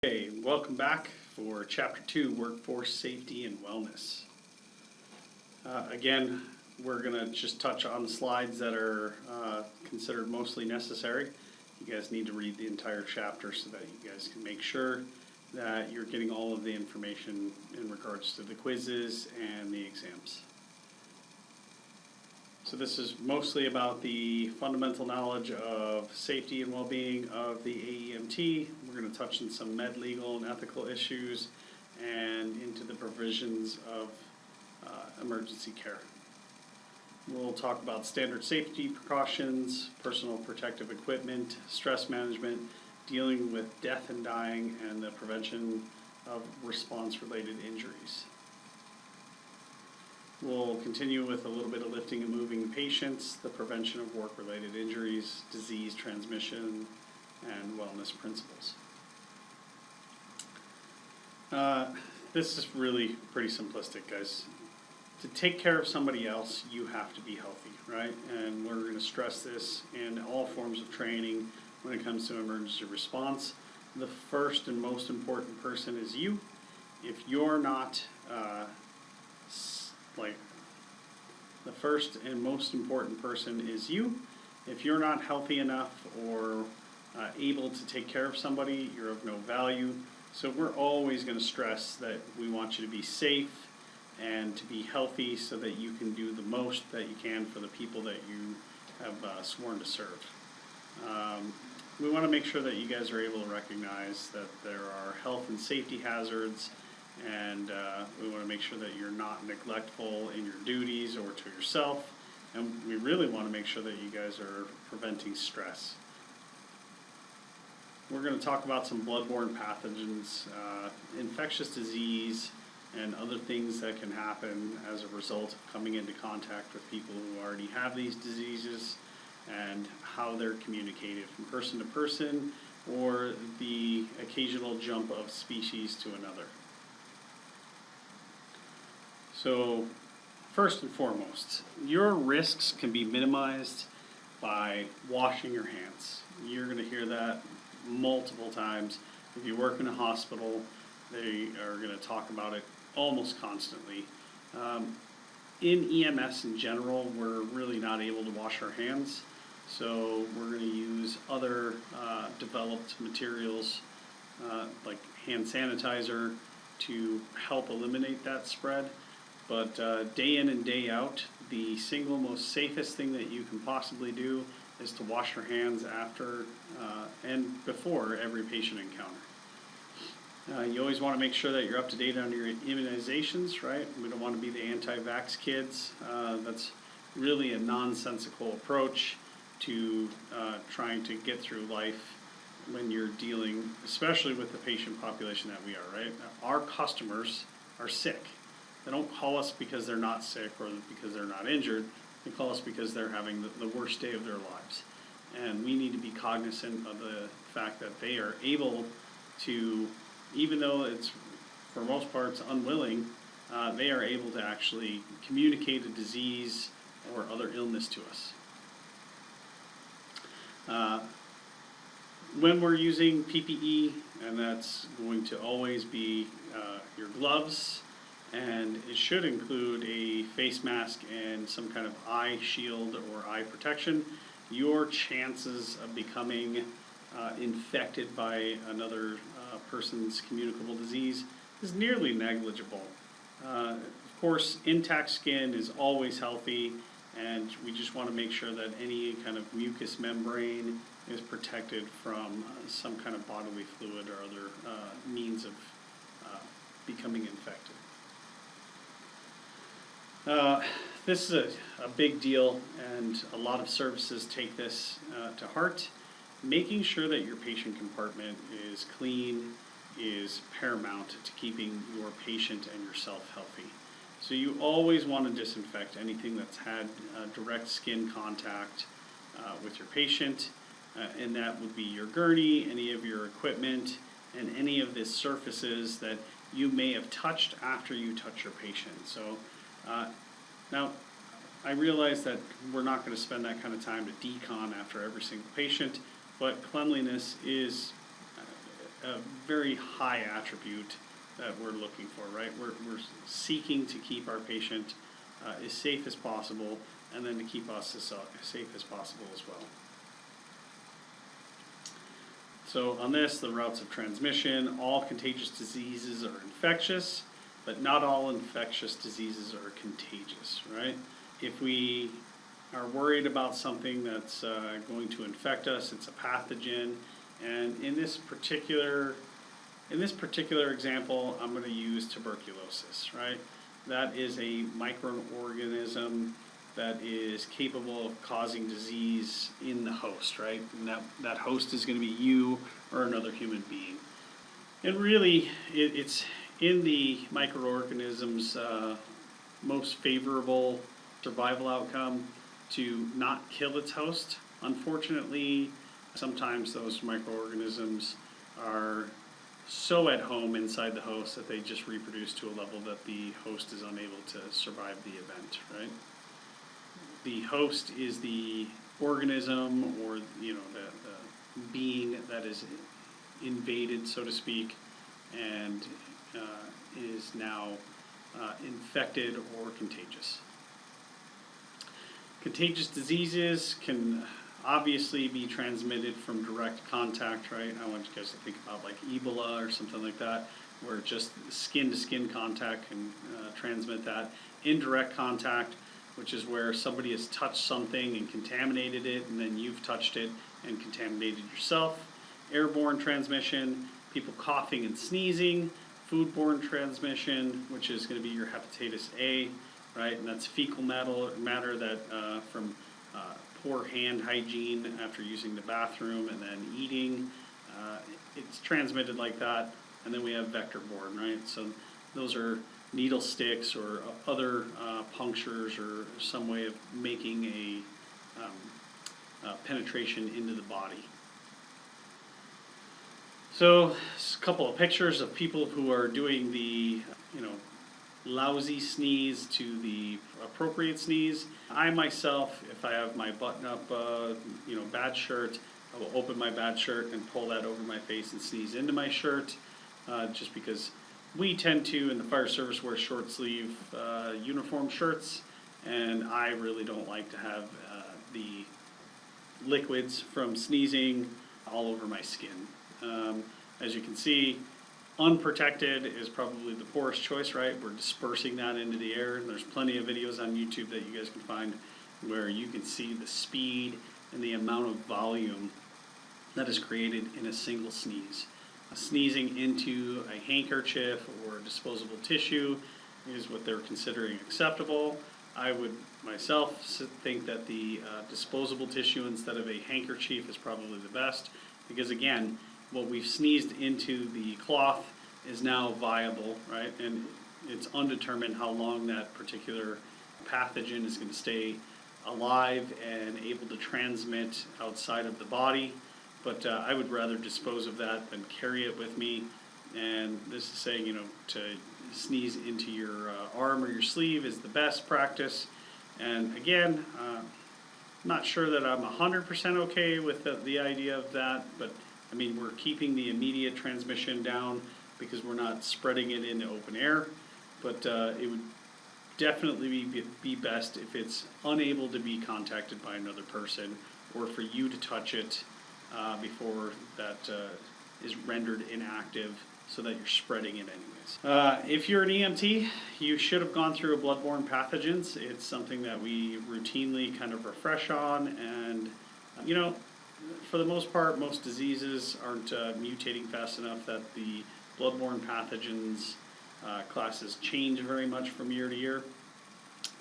Okay, welcome back for Chapter 2, Workforce Safety and Wellness. Again, we're going to just touch on the slides that are considered mostly necessary. You guys need to read the entire chapter so that you guys can make sure that you're getting all of the information in regards to the quizzes and the exams. So this is mostly about the fundamental knowledge of safety and well-being of the AEMT. We're going to touch on some med legal and ethical issues and into the provisions of emergency care. We'll talk about standard safety precautions, personal protective equipment, stress management, dealing with death and dying, and the prevention of response-related injuries. We'll continue with a little bit of lifting and moving patients, the prevention of work-related injuries, disease transmission, and wellness principles. This is really pretty simplistic, guys. To take care of somebody else, you have to be healthy, right? And we're going to stress this in all forms of training when it comes to emergency response. The first and most important person is you. If you're not the first and most important person is you. If you're not healthy enough or able to take care of somebody, you're of no value. So we're always going to stress that we want you to be safe and to be healthy so that you can do the most that you can for the people that you have sworn to serve. We want to make sure that you guys are able to recognize that there are health and safety hazards, and we want to make sure that you're not neglectful in your duties or to yourself, and we really want to make sure that you guys are preventing stress. We're going to talk about some bloodborne pathogens, infectious disease, and other things that can happen as a result of coming into contact with people who already have these diseases, and how they're communicated from person to person, or the occasional jump of species to another. So, first and foremost, your risks can be minimized by washing your hands. You're going to hear that multiple times. If you work in a hospital, they are going to talk about it almost constantly. In EMS in general, we're really not able to wash our hands, so we're going to use other developed materials like hand sanitizer to help eliminate that spread. But day in and day out, the single most safest thing that you can possibly do is to wash your hands after and before every patient encounter. You always want to make sure that you're up to date on your immunizations, right? We don't want to be the anti-vax kids. That's really a nonsensical approach to trying to get through life when you're dealing, especially with the patient population that we are, right? Our customers are sick. They don't call us because they're not sick or because they're not injured. They call us because they're having the worst day of their lives. And we need to be cognizant of the fact that they are able to, even though it's for most parts unwilling, they are able to actually communicate a disease or other illness to us. When we're using PPE, and that's going to always be your gloves, and it should include a face mask and some kind of eye shield or eye protection, your chances of becoming infected by another person's communicable disease is nearly negligible. Of course, intact skin is always healthy, and we just want to make sure that any kind of mucous membrane is protected from some kind of bodily fluid or other means of becoming infected. This is a big deal, and a lot of services take this to heart. Making sure that your patient compartment is clean is paramount to keeping your patient and yourself healthy. So you always want to disinfect anything that's had direct skin contact with your patient, and that would be your gurney, any of your equipment, and any of the surfaces that you may have touched after you touch your patient. So now, I realize that we're not going to spend that kind of time to decon after every single patient, but cleanliness is a very high attribute that we're looking for, right? We're seeking to keep our patient as safe as possible, and then to keep us as safe as possible as well. So on this, the routes of transmission, all contagious diseases are infectious, but not all infectious diseases are contagious, right? If we are worried about something that's going to infect us, it's a pathogen, and in this particular example, I'm going to use tuberculosis, right? That is a microorganism that is capable of causing disease in the host, right? And that host is going to be you or another human being. And really, it's in the microorganism's most favorable survival outcome to not kill its host. Unfortunately, sometimes those microorganisms are so at home inside the host that they just reproduce to a level that the host is unable to survive the event, right? The host is the organism, or the being that is invaded, so to speak, and is now infected or contagious. Contagious diseases can obviously be transmitted from direct contact, right? I want you guys to think about like Ebola or something like that, where just skin-to-skin contact can transmit that. Indirect contact, which is where somebody has touched something and contaminated it, and then you've touched it and contaminated yourself. Airborne transmission, people coughing and sneezing. Foodborne transmission, which is going to be your hepatitis A, right? And that's fecal matter that from poor hand hygiene after using the bathroom and then eating. It's transmitted like that. And then we have vector-borne, right? So those are needle sticks or other punctures or some way of making a penetration into the body. So a couple of pictures of people who are doing the lousy sneeze to the appropriate sneeze. I myself, if I have my button-up bad shirt, I will open my bad shirt and pull that over my face and sneeze into my shirt, just because we tend to, in the fire service, wear short sleeve uniform shirts, and I really don't like to have the liquids from sneezing all over my skin. As you can see, unprotected is probably the poorest choice, right? We're dispersing that into the air. There's plenty of videos on YouTube that you guys can find where you can see the speed and the amount of volume that is created in a single sneeze. Sneezing into a handkerchief or disposable tissue is what they're considering acceptable. I would myself think that the disposable tissue instead of a handkerchief is probably the best, because again, what we've sneezed into the cloth is now viable, right? And it's undetermined how long that particular pathogen is going to stay alive and able to transmit outside of the body. But I would rather dispose of that than carry it with me. And this is saying, to sneeze into your arm or your sleeve is the best practice. And again, not sure that I'm 100% okay with the idea of that, but I mean, we're keeping the immediate transmission down because we're not spreading it in the open air, but it would definitely be best if it's unable to be contacted by another person, or for you to touch it before that is rendered inactive, so that you're spreading it anyways. If you're an EMT, you should have gone through a bloodborne pathogens. It's something that we routinely kind of refresh on, and for the most part, most diseases aren't mutating fast enough that the bloodborne pathogens classes change very much from year to year.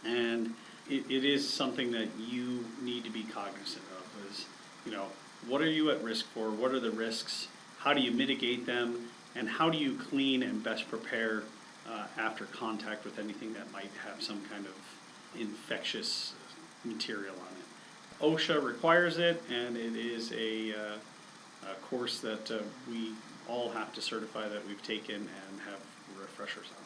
And it is something that you need to be cognizant of is, what are you at risk for? What are the risks? How do you mitigate them? And how do you clean and best prepare after contact with anything that might have some kind of infectious material on it? OSHA requires it, and it is a course that we all have to certify that we've taken and have refreshers on.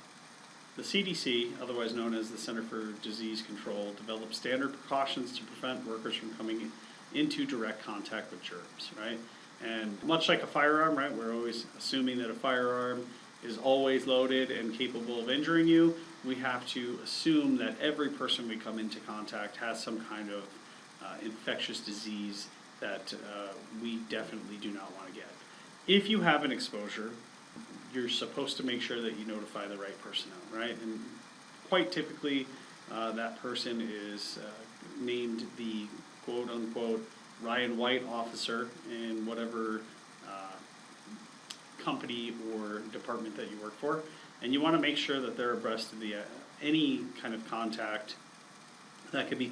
The CDC, otherwise known as the Center for Disease Control, develops standard precautions to prevent workers from coming into direct contact with germs, right? And much like a firearm, right, we're always assuming that a firearm is always loaded and capable of injuring you. We have to assume that every person we come into contact has some kind of infectious disease that we definitely do not want to get. If you have an exposure, you're supposed to make sure that you notify the right personnel, right? And quite typically, that person is named the quote-unquote Ryan White officer in whatever company or department that you work for, and you want to make sure that they're abreast of the any kind of contact that could be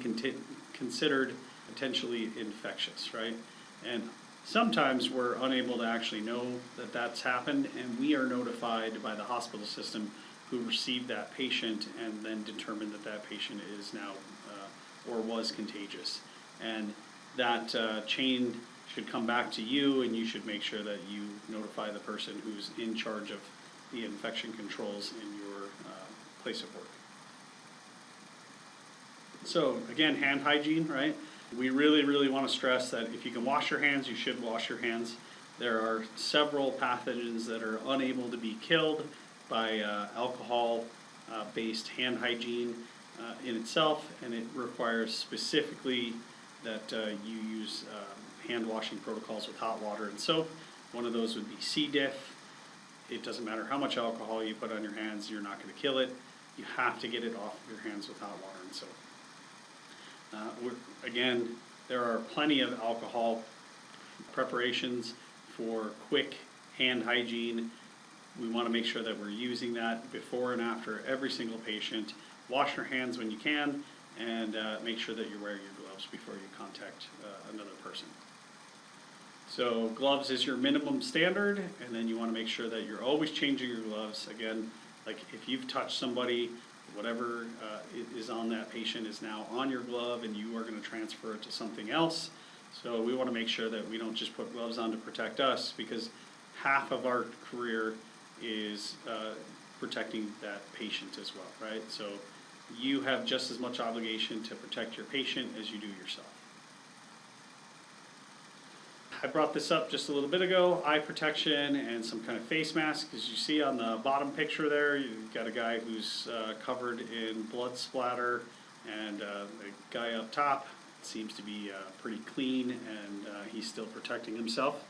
considered potentially infectious, right? And sometimes we're unable to actually know that that's happened, and we are notified by the hospital system who received that patient and then determined that that patient is now or was contagious. And that chain should come back to you, and you should make sure that you notify the person who's in charge of the infection controls in your place of work. So again, hand hygiene, right? We really want to stress that if you can wash your hands, you should wash your hands. There are several pathogens that are unable to be killed by alcohol-based hand hygiene in itself, and it requires specifically that you use hand washing protocols with hot water and soap. One of those would be C. diff. It doesn't matter how much alcohol you put on your hands, you're not going to kill it. You have to get it off of your hands with hot water and soap. Again, there are plenty of alcohol preparations for quick hand hygiene. We want to make sure that we're using that before and after every single patient. Wash your hands when you can, and make sure that you're wearing your gloves before you contact another person. So gloves is your minimum standard, and then you want to make sure that you're always changing your gloves. Again, like if you've touched somebody, whatever is on that patient is now on your glove, and you are going to transfer it to something else. So we want to make sure that we don't just put gloves on to protect us, because half of our career is protecting that patient as well, right? So you have just as much obligation to protect your patient as you do yourself. I brought this up just a little bit ago, eye protection and some kind of face mask. As you see on the bottom picture there, you've got a guy who's covered in blood splatter, and the guy up top seems to be pretty clean, and he's still protecting himself.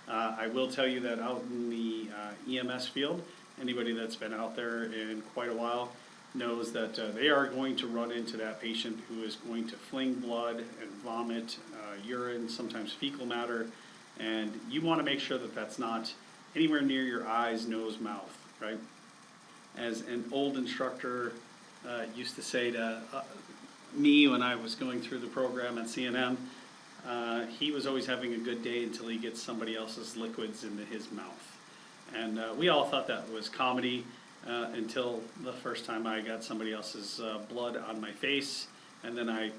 I will tell you that out in the EMS field, anybody that's been out there in quite a while knows that they are going to run into that patient who is going to fling blood and vomit, urine, sometimes fecal matter, and you want to make sure that that's not anywhere near your eyes, nose, mouth, right? As an old instructor used to say to me when I was going through the program at CNM, he was always having a good day until he gets somebody else's liquids into his mouth. And we all thought that was comedy until the first time I got somebody else's blood on my face, and then I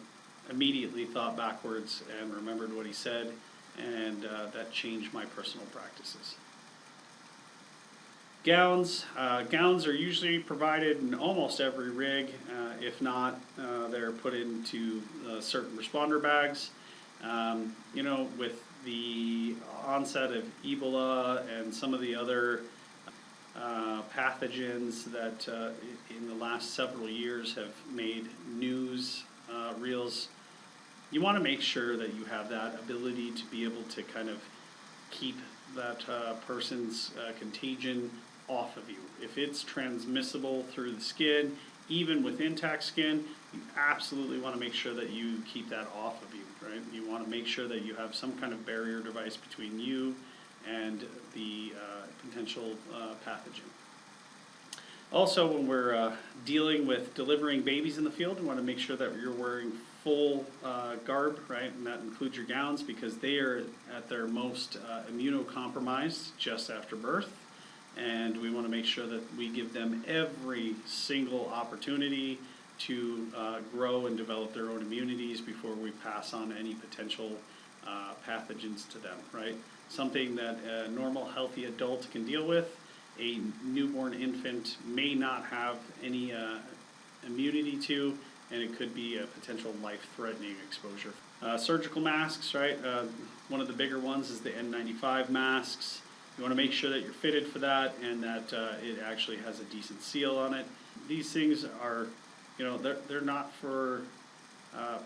immediately thought backwards and remembered what he said, and that changed my personal practices. Gowns. Gowns are usually provided in almost every rig. If not, they're put into certain responder bags. You know, with the onset of Ebola and some of the other pathogens that in the last several years have made news reels, you want to make sure that you have that ability to be able to kind of keep that person's contagion off of you. If it's transmissible through the skin, even with intact skin, you absolutely want to make sure that you keep that off of you, right? You want to make sure that you have some kind of barrier device between you and the potential pathogen. Also, when we're dealing with delivering babies in the field, we want to make sure that you're wearing full garb, right? And that includes your gowns, because they are at their most immunocompromised just after birth. And we want to make sure that we give them every single opportunity to grow and develop their own immunities before we pass on any potential pathogens to them, right? Something that a normal, healthy adult can deal with, a newborn infant may not have any immunity to, and it could be a potential life-threatening exposure. Surgical masks, right? One of the bigger ones is the N95 masks. You want to make sure that you're fitted for that and that it actually has a decent seal on it. These things are, they're not for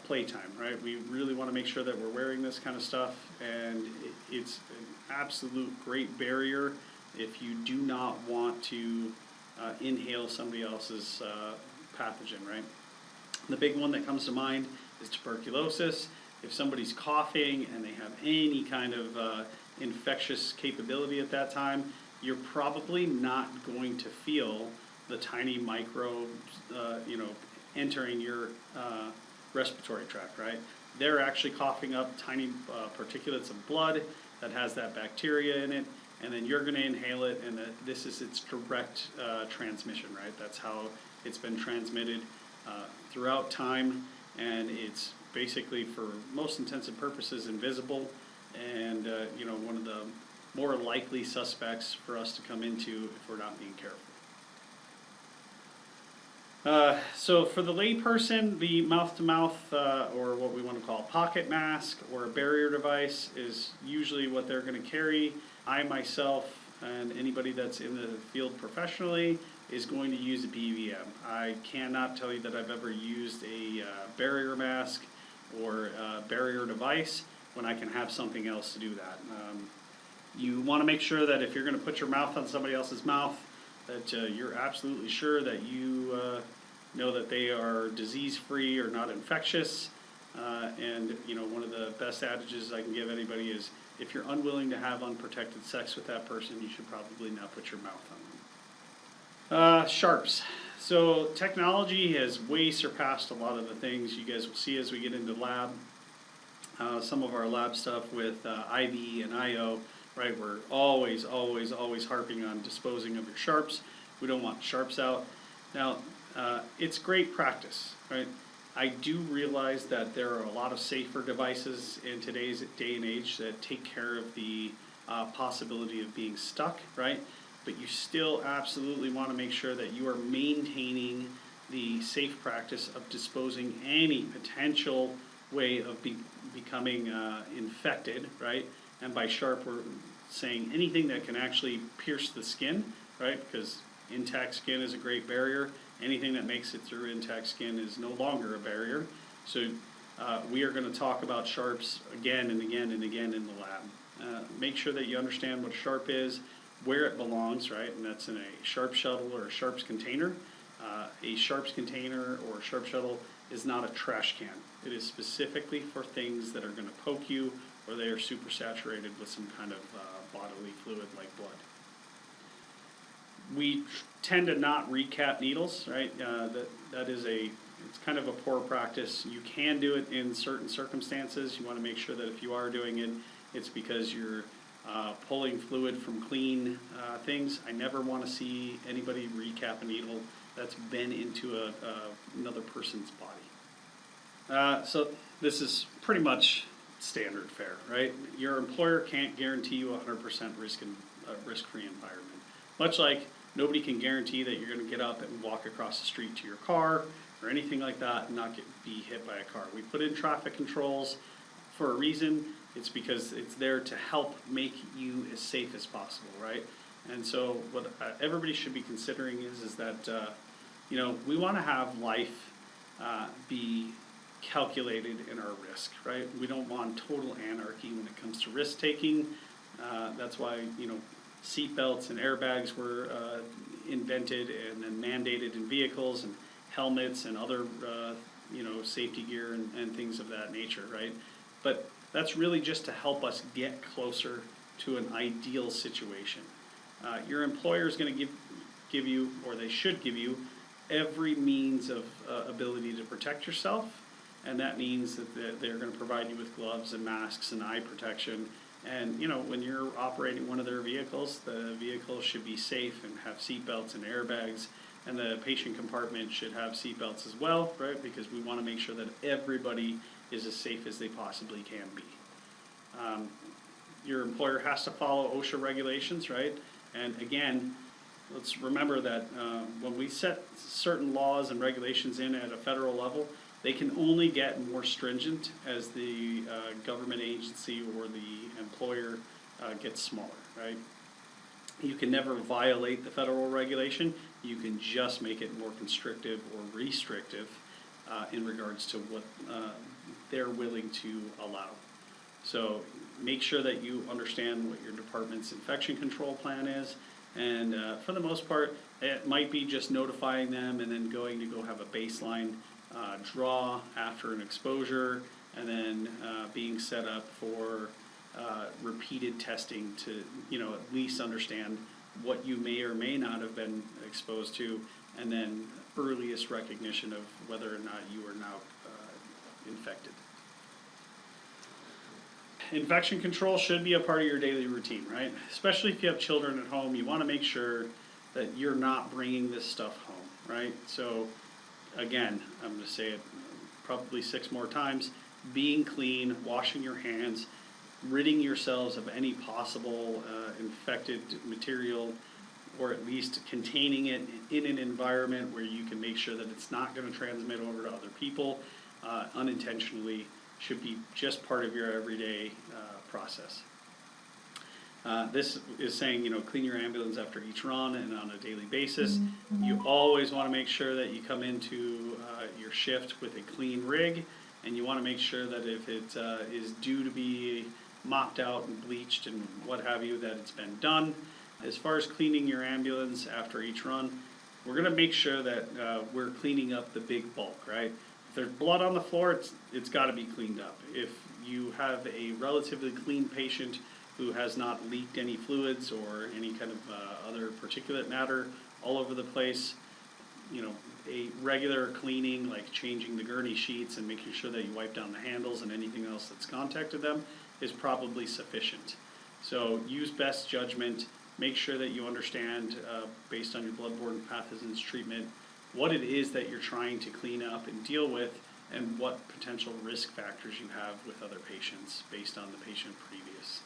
playtime, right? We really want to make sure that we're wearing this kind of stuff, and it's an absolute great barrier if you do not want to inhale somebody else's pathogen, right? The big one that comes to mind is tuberculosis. If somebody's coughing and they have any kind of infectious capability at that time, you're probably not going to feel the tiny microbes, entering your respiratory tract, right? They're actually coughing up tiny particulates of blood that has that bacteria in it, and then you're going to inhale it, and this is its direct transmission, right? That's how it's been transmitted throughout time, and it's basically, for most intensive purposes, invisible, and one of the more likely suspects for us to come into if we're not being careful. So for the layperson, the mouth-to-mouth, or what we want to call a pocket mask or a barrier device, is usually what they're going to carry. I myself, and anybody that's in the field professionally, is going to use a BVM. I cannot tell you that I've ever used a barrier mask or a barrier device when I can have something else to do that. You want to make sure that if you're going to put your mouth on somebody else's mouth, that you're absolutely sure that you know that they are disease-free or not infectious. And one of the best adages I can give anybody is, if you're unwilling to have unprotected sex with that person, you should probably not put your mouth on them. Sharps. So technology has way surpassed a lot of the things you guys will see as we get into lab. Some of our lab stuff with IV and IO, right? We're always harping on disposing of your sharps. We don't want sharps out. Now, it's great practice, right? I do realize that there are a lot of safer devices in today's day and age that take care of the possibility of being stuck, right? But you still absolutely want to make sure that you are maintaining the safe practice of disposing any potential way of becoming infected, right? And by sharp, we're saying anything that can actually pierce the skin, right? Because intact skin is a great barrier. Anything that makes it through intact skin is no longer a barrier. So we are going to talk about sharps again and again and again in the lab. Make sure that you understand what a sharp is, where it belongs, right? And that's in a sharp shuttle or a sharps container. A sharps container or a sharp shuttle is not a trash can. It is specifically for things that are going to poke you, or they are super saturated with some kind of bodily fluid like blood. We tend to not recap needles, right? It's kind of a poor practice. You can do it in certain circumstances. You want to make sure that if you are doing it, it's because you're pulling fluid from clean things. I never want to see anybody recap a needle that's been into another person's body. So this is pretty much standard fare, right? Your employer can't guarantee you 100% risk-free environment. Much like nobody can guarantee that you're going to get up and walk across the street to your car or anything like that and not be hit by a car. We put in traffic controls for a reason. It's because it's there to help make you as safe as possible, right? And so what everybody should be considering is that we want to have life be calculated in our risk, right? We don't want total anarchy when it comes to risk taking. That's why seat belts and airbags were invented and then mandated in vehicles, and helmets and other safety gear and things of that nature, right? But that's really just to help us get closer to an ideal situation. Your employer is going to give you, or they should give you, every means of ability to protect yourself, and that means that they're going to provide you with gloves and masks and eye protection. And when you're operating one of their vehicles, the vehicle should be safe and have seat belts and airbags, and the patient compartment should have seat belts as well, right? Because we want to make sure that everybody is as safe as they possibly can be. Your employer has to follow OSHA regulations, right? And again, let's remember that when we set certain laws and regulations in at a federal level, They can only get more stringent as the government agency or the employer gets smaller, right? You can never violate the federal regulation. You can just make it more constrictive or restrictive in regards to what they're willing to allow. So make sure that you understand what your department's infection control plan is, and for the most part, it might be just notifying them and then going to go have a baseline draw after an exposure, and then being set up for repeated testing to, at least understand what you may or may not have been exposed to, and then earliest recognition of whether or not you are now infected. Infection control should be a part of your daily routine, right? Especially if you have children at home, you want to make sure that you're not bringing this stuff home, right? So again, I'm going to say it probably 6 more times: being clean, washing your hands, ridding yourselves of any possible infected material, or at least containing it in an environment where you can make sure that it's not going to transmit over to other people unintentionally, should be just part of your everyday process. This is saying, clean your ambulance after each run and on a daily basis. You always want to make sure that you come into your shift with a clean rig, and you want to make sure that if it is due to be mopped out and bleached and what have you, that it's been done. As far as cleaning your ambulance after each run, we're going to make sure that we're cleaning up the big bulk, right? If there's blood on the floor, it's got to be cleaned up. If you have a relatively clean patient who has not leaked any fluids or any kind of other particulate matter all over the place, a regular cleaning, like changing the gurney sheets and making sure that you wipe down the handles and anything else that's contacted them, is probably sufficient. So use best judgment. Make sure that you understand, based on your bloodborne pathogens treatment, what it is that you're trying to clean up and deal with, and what potential risk factors you have with other patients based on the patient previous.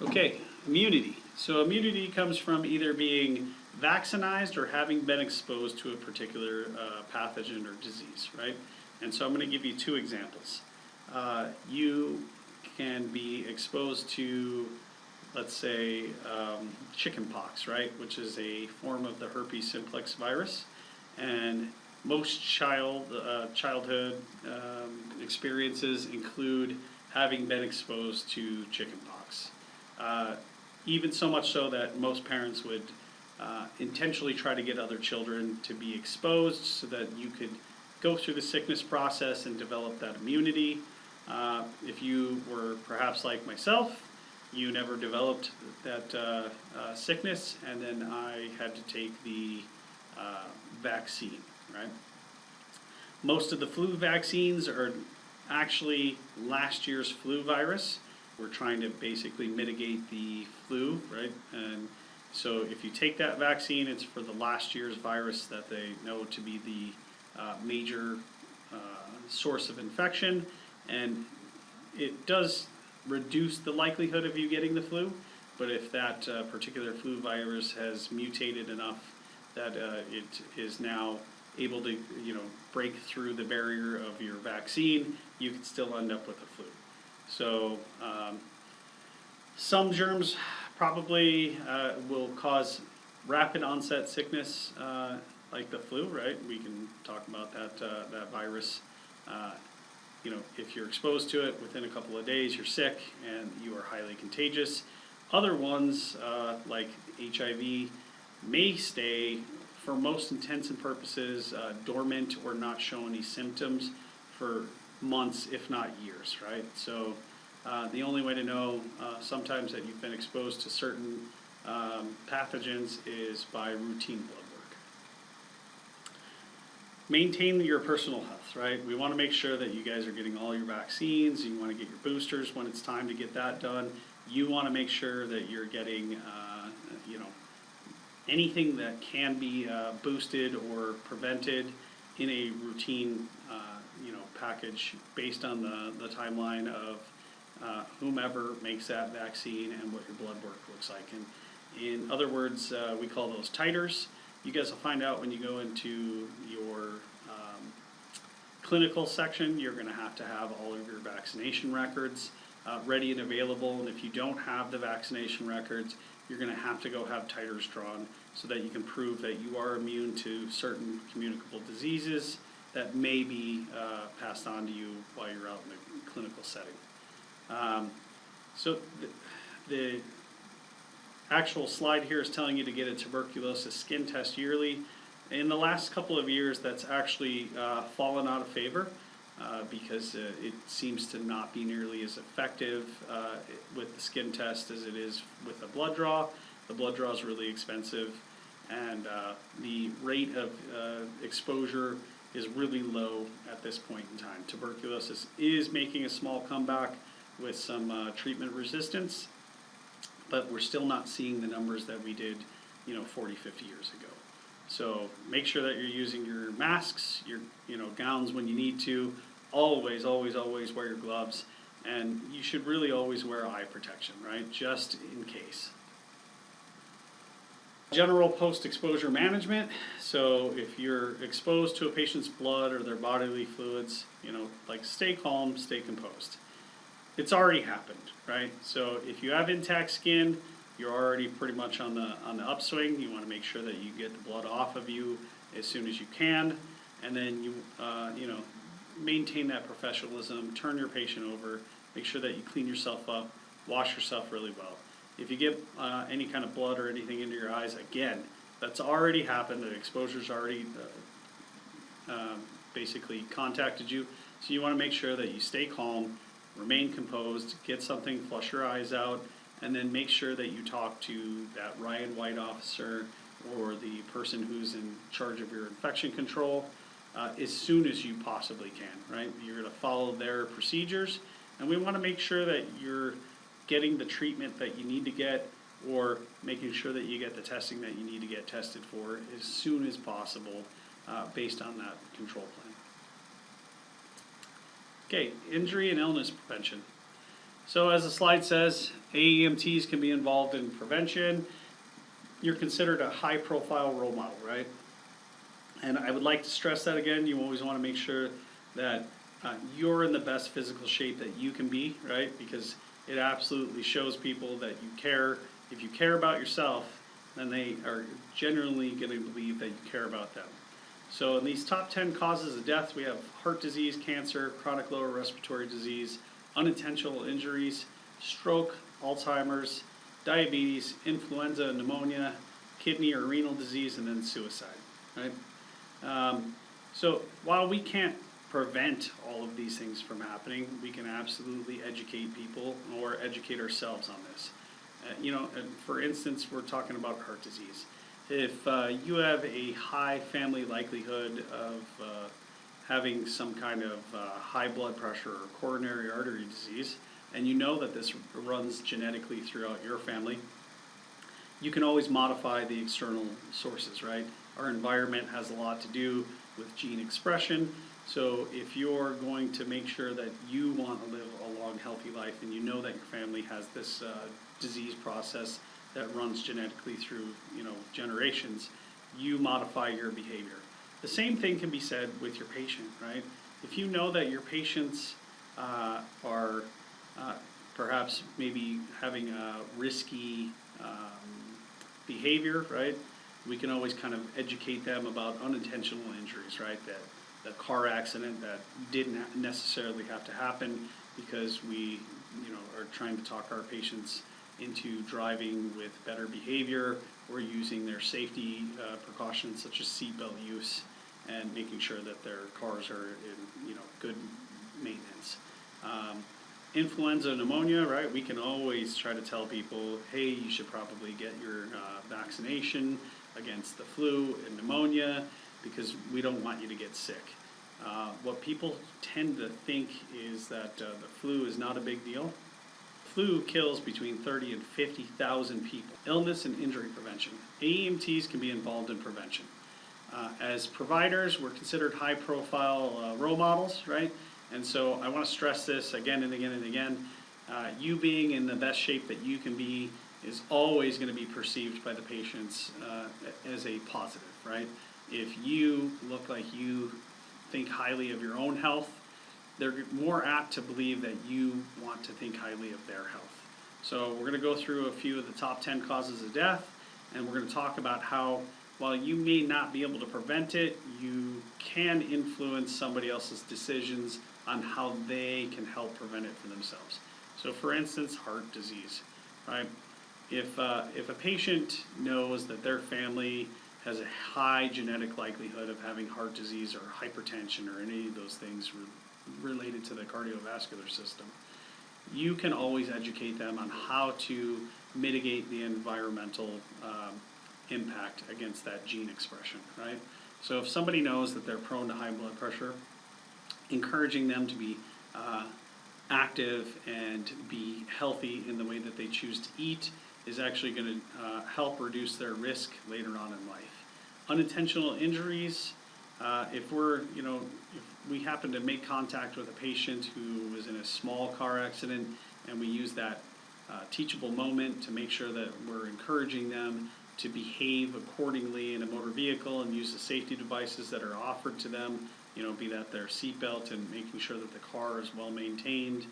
Okay, immunity. So immunity comes from either being vaccinated or having been exposed to a particular pathogen or disease, right? And so I'm going to give you 2 examples. You can be exposed to, let's say, chickenpox, right, which is a form of the herpes simplex virus. And most childhood experiences include having been exposed to chickenpox. Even so much so that most parents would intentionally try to get other children to be exposed so that you could go through the sickness process and develop that immunity. If you were perhaps like myself, you never developed that sickness, and then I had to take the vaccine, right? Most of the flu vaccines are actually last year's flu virus. We're trying to basically mitigate the flu, right? And so if you take that vaccine, it's for the last year's virus that they know to be the major source of infection, and it does reduce the likelihood of you getting the flu. But if that particular flu virus has mutated enough that it is now able to, break through the barrier of your vaccine, you could still end up with the flu. So some germs probably will cause rapid onset sickness, like the flu, right? We can talk about that virus. If you're exposed to it within a couple of days, you're sick and you are highly contagious. Other ones, like HIV, may stay, for most intents and purposes, dormant or not show any symptoms for months, if not years, right? So the only way to know sometimes that you've been exposed to certain pathogens is by routine blood work. Maintain your personal health, right? We want to make sure that you guys are getting all your vaccines. You want to get your boosters when it's time to get that done. You want to make sure that you're getting, anything that can be boosted or prevented in a routine, package based on the timeline of whomever makes that vaccine and what your blood work looks like. And in other words, we call those titers. You guys will find out when you go into your clinical section, you're going to have all of your vaccination records ready and available, and if you don't have the vaccination records, you're going to have to go have titers drawn so that you can prove that you are immune to certain communicable diseases that may be passed on to you while you're out in the clinical setting. So the actual slide here is telling you to get a tuberculosis skin test yearly. In the last couple of years, that's actually fallen out of favor because it seems to not be nearly as effective with the skin test as it is with a blood draw. The blood draw is really expensive, and the rate of exposure is really low at this point in time. Tuberculosis is making a small comeback with some treatment resistance, but we're still not seeing the numbers that we did, 40, 50 years ago. So make sure that you're using your masks, your gowns when you need to. Always, always, always wear your gloves, and you should really always wear eye protection, right? Just in case. General post-exposure management. So if you're exposed to a patient's blood or their bodily fluids, stay calm, stay composed. It's already happened, right? So if you have intact skin, you're already pretty much on the upswing. You want to make sure that you get the blood off of you as soon as you can, and then you maintain that professionalism. Turn your patient over. Make sure that you clean yourself up. Wash yourself really well. If you get any kind of blood or anything into your eyes, again, that's already happened. The exposure's already basically contacted you. So you want to make sure that you stay calm, remain composed, get something, flush your eyes out, and then make sure that you talk to that Ryan White officer or the person who's in charge of your infection control as soon as you possibly can, right? You're going to follow their procedures, and we want to make sure that you're getting the treatment that you need to get, or making sure that you get the testing that you need to get tested for as soon as possible based on that control plan. Okay, injury and illness prevention. So as the slide says, AEMTs can be involved in prevention. You're considered a high profile role model, right? And I would like to stress that again. You always want to make sure that you're in the best physical shape that you can be, right? Because it absolutely shows people that you care. If you care about yourself, then they are generally going to believe that you care about them. So in these top 10 causes of death, we have heart disease, cancer, chronic lower respiratory disease, unintentional injuries, stroke, Alzheimer's, diabetes, influenza, pneumonia, kidney or renal disease, and then suicide, right? So while we can't prevent all of these things from happening, we can absolutely educate people or educate ourselves on this. For instance, we're talking about heart disease. If you have a high family likelihood of having some kind of high blood pressure or coronary artery disease, and you know that this runs genetically throughout your family, you can always modify the external sources, right? Our environment has a lot to do with gene expression. So if you're going to make sure that you want to live a long, healthy life, and you know that your family has this disease process that runs genetically through, generations, you modify your behavior. The same thing can be said with your patient, right? If you know that your patients are perhaps maybe having a risky behavior, right? We can always kind of educate them about unintentional injuries, right? That the car accident that didn't necessarily have to happen because we, are trying to talk our patients into driving with better behavior or using their safety precautions such as seatbelt use and making sure that their cars are in, good maintenance. Influenza, pneumonia, right? We can always try to tell people, hey, you should probably get your vaccination against the flu and pneumonia because we don't want you to get sick. What people tend to think is that the flu is not a big deal. Flu kills between 30 and 50,000 people. Illness and injury prevention. AEMTs can be involved in prevention. As providers, we're considered high-profile role models, right? And so I want to stress this again and again and again. You being in the best shape that you can be is always going to be perceived by the patients as a positive, right? If you look like you think highly of your own health, they're more apt to believe that you want to think highly of their health. So we're going to go through a few of the top 10 causes of death, and we're going to talk about how, while you may not be able to prevent it, you can influence somebody else's decisions on how they can help prevent it for themselves. So for instance, heart disease, right? If a patient knows that their family has a high genetic likelihood of having heart disease or hypertension or any of those things related to the cardiovascular system, you can always educate them on how to mitigate the environmental impact against that gene expression, right? So if somebody knows that they're prone to high blood pressure, encouraging them to be active and be healthy in the way that they choose to eat is actually going to help reduce their risk later on in life. Unintentional injuries, if we happen to make contact with a patient who was in a small car accident and we use that teachable moment to make sure that we're encouraging them to behave accordingly in a motor vehicle and use the safety devices that are offered to them, be that their seatbelt and making sure that the car is well maintained.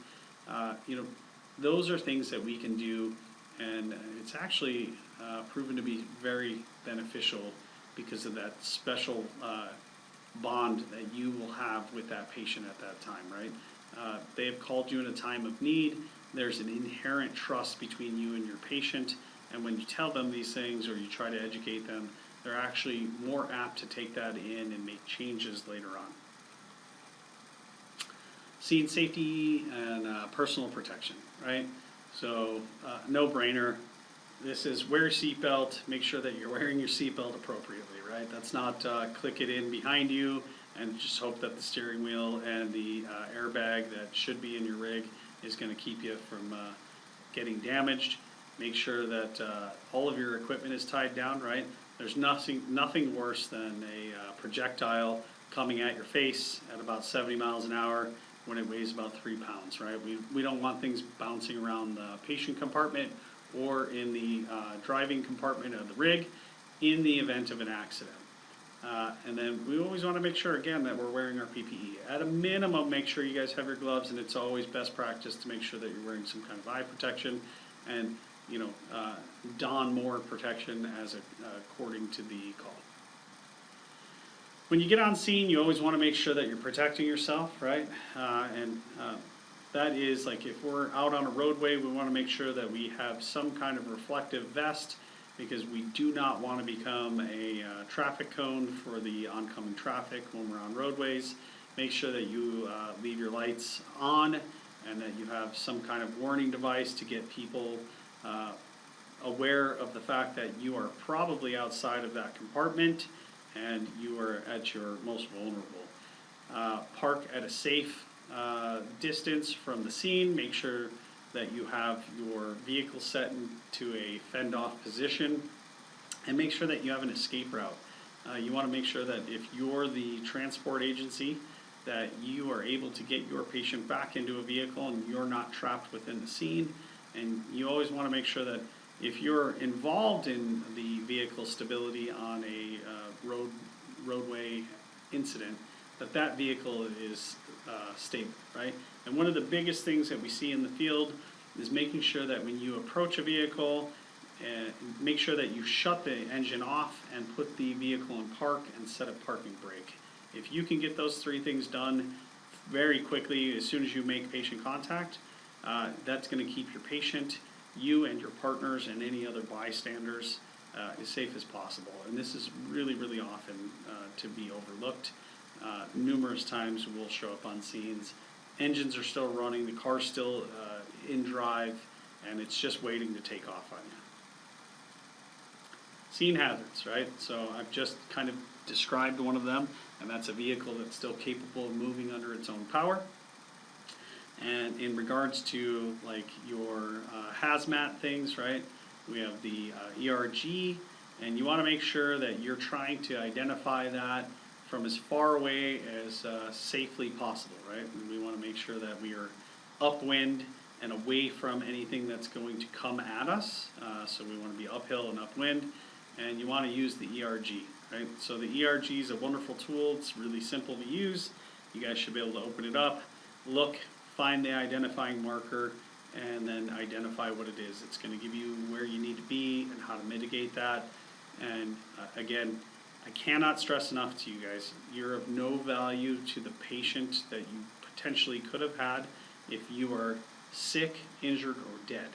Those are things that we can do, and it's actually proven to be very beneficial because of that special bond that you will have with that patient at that time, right? They have called you in a time of need. There's an inherent trust between you and your patient, and when you tell them these things or you try to educate them, they're actually more apt to take that in and make changes later on. Scene safety and personal protection, right? So no brainer. This is wear your seatbelt, make sure that you're wearing your seatbelt appropriately, right? That's not click it in behind you and just hope that the steering wheel and the airbag that should be in your rig is going to keep you from getting damaged. Make sure that all of your equipment is tied down, right? There's nothing worse than a projectile coming at your face at about 70 miles an hour when it weighs about 3 pounds, right? We don't want things bouncing around the patient compartment or in the driving compartment of the rig in the event of an accident. And then we always want to make sure, again, that we're wearing our PPE. At a minimum, make sure you guys have your gloves, and it's always best practice to make sure that you're wearing some kind of eye protection and, don more protection as according to the call. When you get on scene, you always want to make sure that you're protecting yourself, right? That is, like, if we're out on a roadway, we want to make sure that we have some kind of reflective vest, because we do not want to become a traffic cone for the oncoming traffic when we're on roadways. Make sure that you leave your lights on and that you have some kind of warning device to get people aware of the fact that you are probably outside of that compartment and you are at your most vulnerable. Park at a safe distance from the scene. Make sure that you have your vehicle set into a fend-off position, and make sure that you have an escape route. You want to make sure that if you're the transport agency, that you are able to get your patient back into a vehicle and you're not trapped within the scene. And you always want to make sure that if you're involved in the vehicle stability on a roadway incident, that vehicle is stable, right? And one of the biggest things that we see in the field is making sure that when you approach a vehicle, make sure that you shut the engine off and put the vehicle in park and set a parking brake. If you can get those 3 things done very quickly as soon as you make patient contact, that's going to keep your patient, you and your partners and any other bystanders as safe as possible. And this is really, really often to be overlooked. Numerous times we'll show up on scenes, engines are still running, the car's still in drive, and it's just waiting to take off on you. Scene hazards, right? So I've just kind of described one of them, and that's a vehicle that's still capable of moving under its own power. And in regards to like your hazmat things, right? We have the ERG, and you want to make sure that you're trying to identify that from as far away as safely possible, right? And we want to make sure that we are upwind and away from anything that's going to come at us. So we want to be uphill and upwind. and you want to use the ERG, right? So the ERG is a wonderful tool. It's really simple to use. You guys should be able to open it up, look, find the identifying marker, and then identify what it is. It's going to give you where you need to be and how to mitigate that. And again, I cannot stress enough to you guys, you're of no value to the patient that you potentially could have had if you are sick, injured, or dead.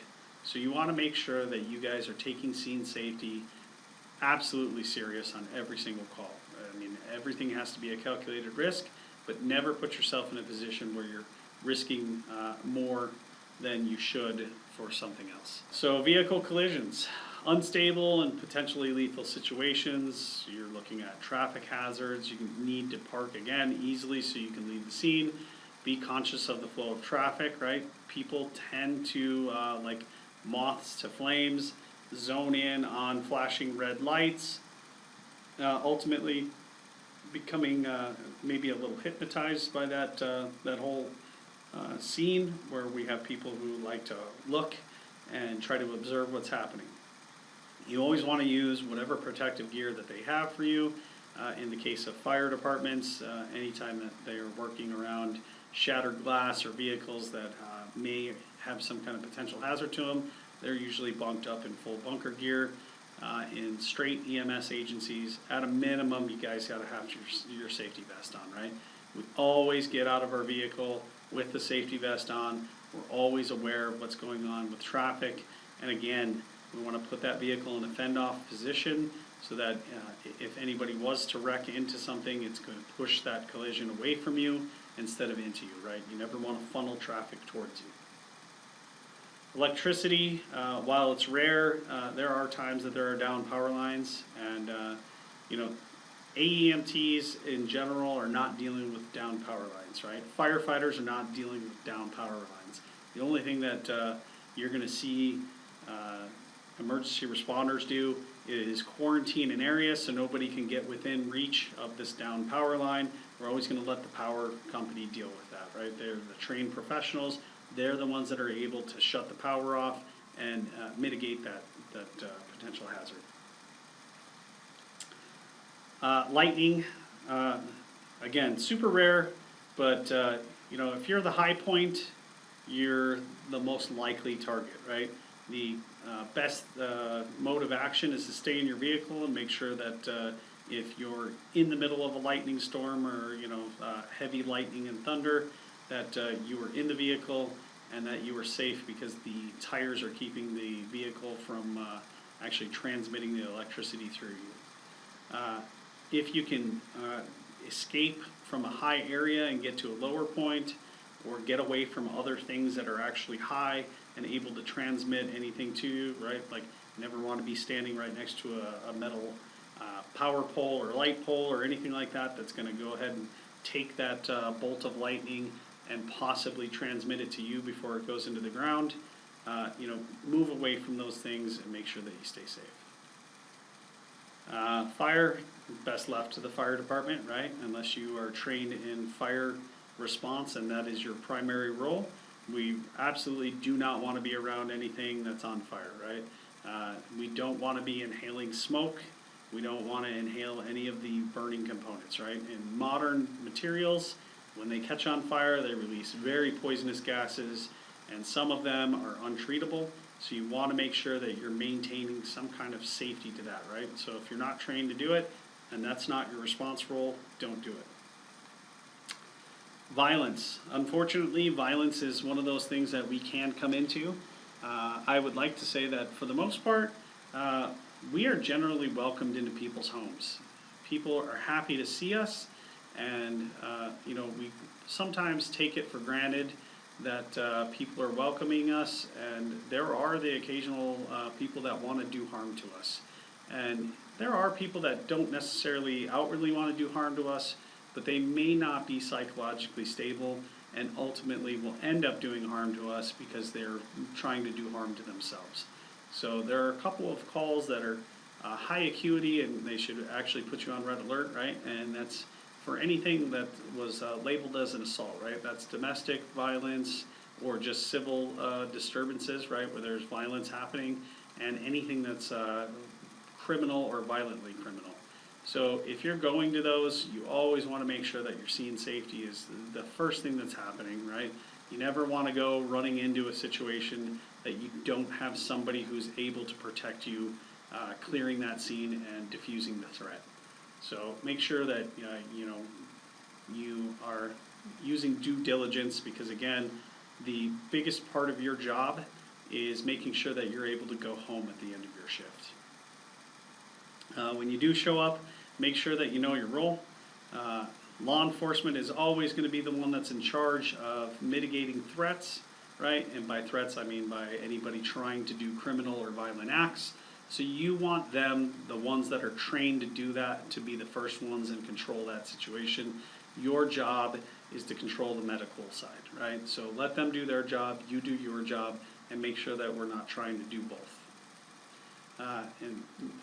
So you want to make sure that you guys are taking scene safety absolutely serious on every single call. I mean, everything has to be a calculated risk, but never put yourself in a position where you're risking more than you should for something else. So vehicle collisions, unstable and potentially lethal situations. You're looking at traffic hazards. You need to park again easily so you can leave the scene. Be conscious of the flow of traffic, right? People tend to, like moths to flames, zone in on flashing red lights, ultimately becoming maybe a little hypnotized by that, that whole scene, where we have people who like to look and try to observe what's happening. You always want to use whatever protective gear that they have for you. In the case of fire departments, anytime that they are working around shattered glass or vehicles that may have some kind of potential hazard to them, they're usually bunked up in full bunker gear. In straight EMS agencies, at a minimum, you guys got to have your safety vest on, right? We always get out of our vehicle with the safety vest on. We're always aware of what's going on with traffic. And again, we want to put that vehicle in a fend-off position so that if anybody was to wreck into something, it's going to push that collision away from you instead of into you, right? You never want to funnel traffic towards you. Electricity, while it's rare, there are times that there are down power lines, and you know, AEMTs in general are not dealing with down power lines, right? Firefighters are not dealing with down power lines. The only thing that you're going to see emergency responders do is quarantine an area so nobody can get within reach of this down power line. We're always going to let the power company deal with that, right? They're the trained professionals. They're the ones that are able to shut the power off and mitigate that potential hazard. Lightning, again, super rare, but you know, if you're the high point, you're the most likely target, right? The best mode of action is to stay in your vehicle and make sure that if you're in the middle of a lightning storm or, you know, heavy lightning and thunder, that you are in the vehicle and that you are safe, because the tires are keeping the vehicle from actually transmitting the electricity through you. If you can escape from a high area and get to a lower point, or get away from other things that are actually high and able to transmit anything to you, right? Like, you never want to be standing right next to a metal power pole or light pole or anything like that that's going to go ahead and take that bolt of lightning and possibly transmit it to you before it goes into the ground. You know, move away from those things and make sure that you stay safe. Fire, best left to the fire department, right? Unless you are trained in fire response and that is your primary role. We absolutely do not want to be around anything that's on fire, right? We don't want to be inhaling smoke. We don't want to inhale any of the burning components, right? In modern materials, when they catch on fire, they release very poisonous gases, and some of them are untreatable. So you want to make sure that you're maintaining some kind of safety to that, right? So if you're not trained to do it, and that's not your response role, don't do it. Violence. Unfortunately, violence is one of those things that we can come into. I would like to say that for the most part, we are generally welcomed into people's homes. People are happy to see us, and you know, we sometimes take it for granted that people are welcoming us, and there are the occasional people that want to do harm to us. And there are people that don't necessarily outwardly want to do harm to us, but they may not be psychologically stable and ultimately will end up doing harm to us because they're trying to do harm to themselves. So there are a couple of calls that are high acuity, and they should actually put you on red alert, right? And that's for anything that was labeled as an assault, right? That's domestic violence or just civil disturbances, right, where there's violence happening, and anything that's criminal or violently criminal. So if you're going to those, you always want to make sure that your scene safety is the first thing that's happening, right? You never want to go running into a situation that you don't have somebody who's able to protect you, clearing that scene and diffusing the threat. So make sure that you are using due diligence, because again, the biggest part of your job is making sure that you're able to go home at the end of your shift. When you do show up, make sure that you know your role. Law enforcement is always going to be the one that's in charge of mitigating threats, right? And by threats, I mean by anybody trying to do criminal or violent acts. So you want them, the ones that are trained to do that, to be the first ones and control that situation. Your job is to control the medical side, right? So let them do their job, you do your job, and make sure that we're not trying to do both. And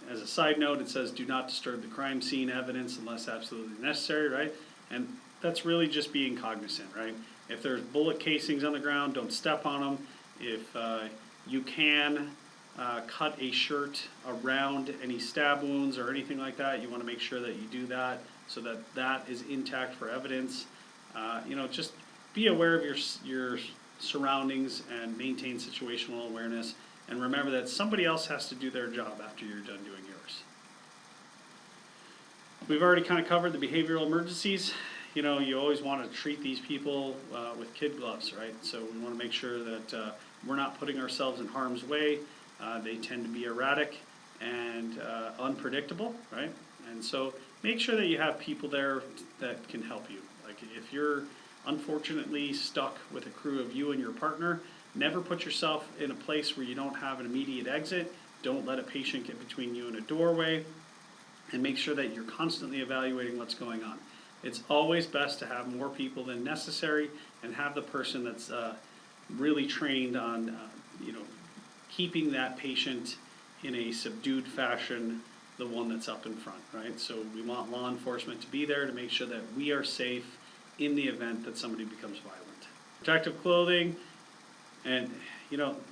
as a side note, it says do not disturb the crime scene evidence unless absolutely necessary, right? And that's really just being cognizant, right? If there's bullet casings on the ground, don't step on them. If you can cut a shirt around any stab wounds or anything like that, you want to make sure that you do that so that that is intact for evidence. Just be aware of your surroundings and maintain situational awareness. And remember that somebody else has to do their job after you're done doing yours. We've already kind of covered the behavioral emergencies. You always want to treat these people with kid gloves, right? So we want to make sure that we're not putting ourselves in harm's way. They tend to be erratic and unpredictable, right? And so make sure that you have people there that can help you. Like if you're unfortunately stuck with a crew of you and your partner, never put yourself in a place where you don't have an immediate exit. Don't let a patient get between you and a doorway, and make sure that you're constantly evaluating what's going on. It's always best to have more people than necessary and have the person that's really trained on keeping that patient in a subdued fashion, the one that's up in front, right? So we want law enforcement to be there to make sure that we are safe in the event that somebody becomes violent. Protective clothing, and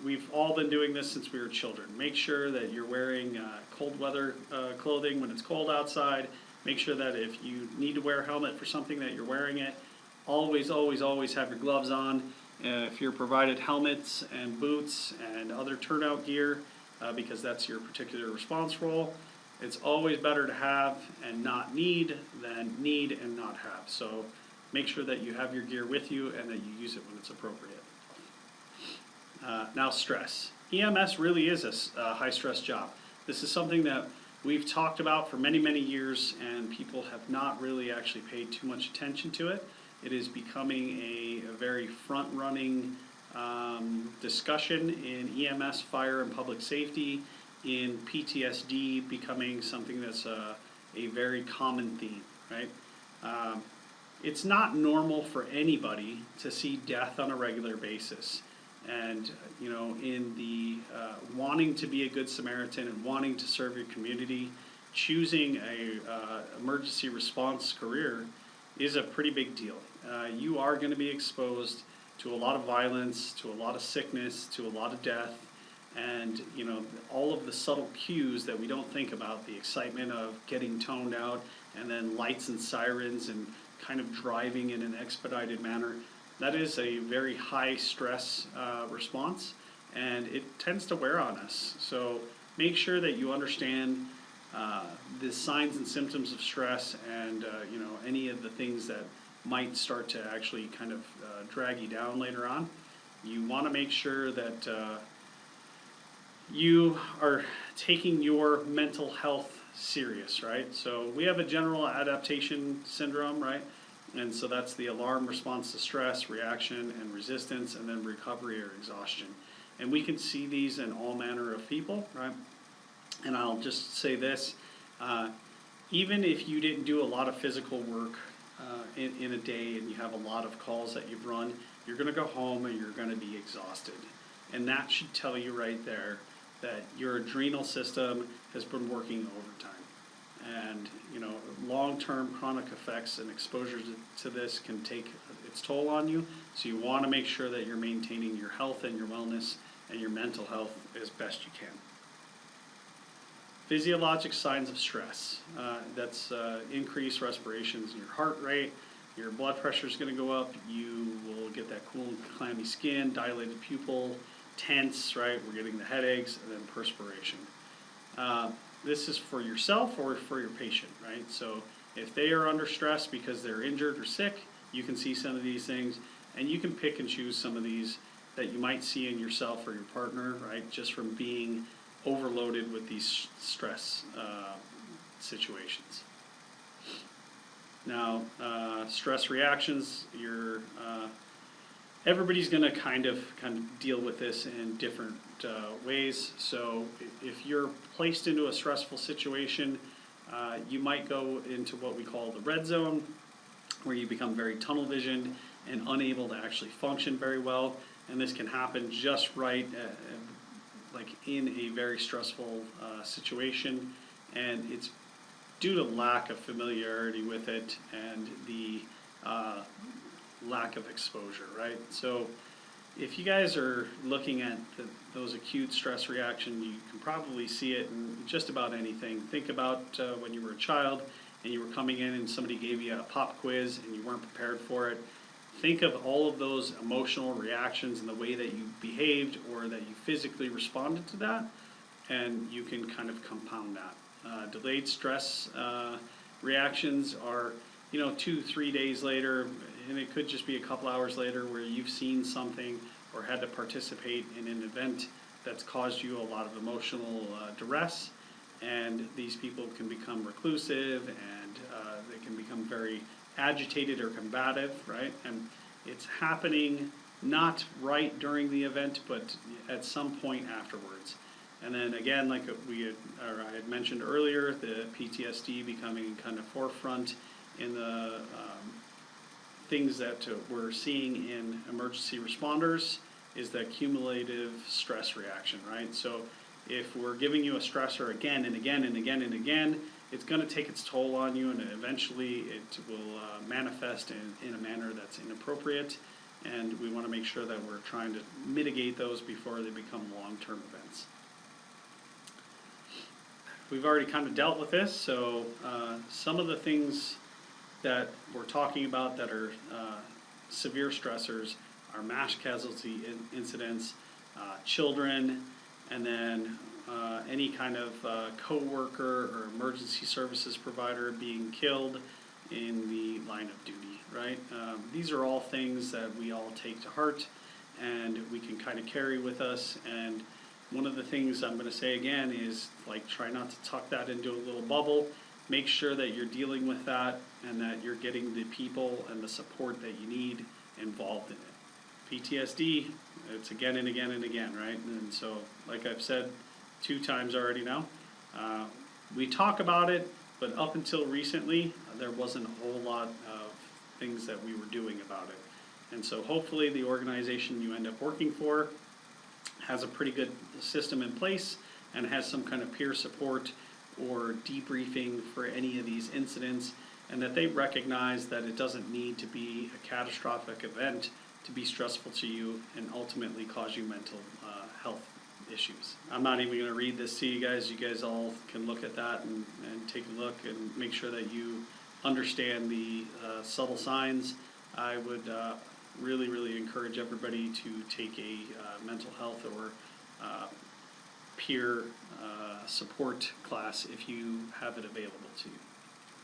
we've all been doing this since we were children. Make sure that you're wearing cold weather clothing when it's cold outside. Make sure that if you need to wear a helmet for something that you're wearing it. Always, always, always have your gloves on. If you're provided helmets and boots and other turnout gear, because that's your particular response role, it's always better to have and not need than need and not have. So make sure that you have your gear with you and that you use it when it's appropriate. Now stress. EMS really is a high stress job. This is something that we've talked about for many, many years, and people have not really actually paid too much attention to it. It is becoming a very front-running discussion in EMS, fire, and public safety, in PTSD becoming something that's a very common theme, right? It's not normal for anybody to see death on a regular basis. And in the wanting to be a good Samaritan and wanting to serve your community, choosing a emergency response career is a pretty big deal. You are going to be exposed to a lot of violence, to a lot of sickness, to a lot of death, and all of the subtle cues that we don't think about, the excitement of getting toned out, and then lights and sirens and kind of driving in an expedited manner. That is a very high stress response, and it tends to wear on us. So make sure that you understand the signs and symptoms of stress, and any of the things that might start to actually kind of drag you down later on. You want to make sure that you are taking your mental health serious, right? So we have a general adaptation syndrome, right? And so that's the alarm response to stress, reaction, and resistance, and then recovery or exhaustion. And we can see these in all manner of people, right? And I'll just say this, even if you didn't do a lot of physical work in a day and you have a lot of calls that you've run, you're going to go home and you're going to be exhausted. And that should tell you right there that your adrenal system has been working overtime. And long-term chronic effects and exposure to this can take its toll on you. So you want to make sure that you're maintaining your health and your wellness and your mental health as best you can. Physiologic signs of stress. That's increased respirations in your heart rate, your blood pressure is going to go up, you will get that cool and clammy skin, dilated pupil, tense, right? We're getting the headaches, and then perspiration. This is for yourself or for your patient, right? So if they are under stress because they're injured or sick, you can see some of these things, and you can pick and choose some of these that you might see in yourself or your partner, right? Just from being overloaded with these stress situations. Now, stress reactions, everybody's going to kind of deal with this in different ways. So if you're placed into a stressful situation, you might go into what we call the red zone, where you become very tunnel visioned and unable to actually function very well. And this can happen just right, like in a very stressful situation, and it's due to lack of familiarity with it and the lack of exposure, right? So if you guys are looking at those acute stress reactions, you can probably see it in just about anything. Think about when you were a child and you were coming in and somebody gave you a pop quiz and you weren't prepared for it. Think of all of those emotional reactions and the way that you behaved or that you physically responded to that, and you can kind of compound that. Delayed stress reactions are, 2-3 days later, and it could just be a couple hours later, where you've seen something or had to participate in an event that's caused you a lot of emotional duress, and these people can become reclusive, and they can become very agitated or combative, right? And it's happening not right during the event, but at some point afterwards. And then again, like I had mentioned earlier, the PTSD becoming kind of forefront in the things that we're seeing in emergency responders is the cumulative stress reaction, right? So if we're giving you a stressor again and again and again and again, it's going to take its toll on you, and eventually it will manifest in a manner that's inappropriate, and we want to make sure that we're trying to mitigate those before they become long-term events. We've already kind of dealt with this, so some of the things that we're talking about that are severe stressors are mass casualty incidents, children, and then any kind of co-worker or emergency services provider being killed in the line of duty, right? These are all things that we all take to heart and we can kind of carry with us. And one of the things I'm going to say again is, like, try not to tuck that into a little bubble. Make sure that you're dealing with that and that you're getting the people and the support that you need involved in it. PTSD, it's again and again and again, right? And so, like I've said 2 times already now, we talk about it, but up until recently, there wasn't a whole lot of things that we were doing about it. And so hopefully the organization you end up working for has a pretty good system in place and has some kind of peer support or debriefing for any of these incidents, and that they recognize that it doesn't need to be a catastrophic event to be stressful to you and ultimately cause you mental health issues. I'm not even going to read this to you guys. You guys all can look at that and take a look and make sure that you understand the subtle signs. I would really, really encourage everybody to take a mental health or peer support class if you have it available to you.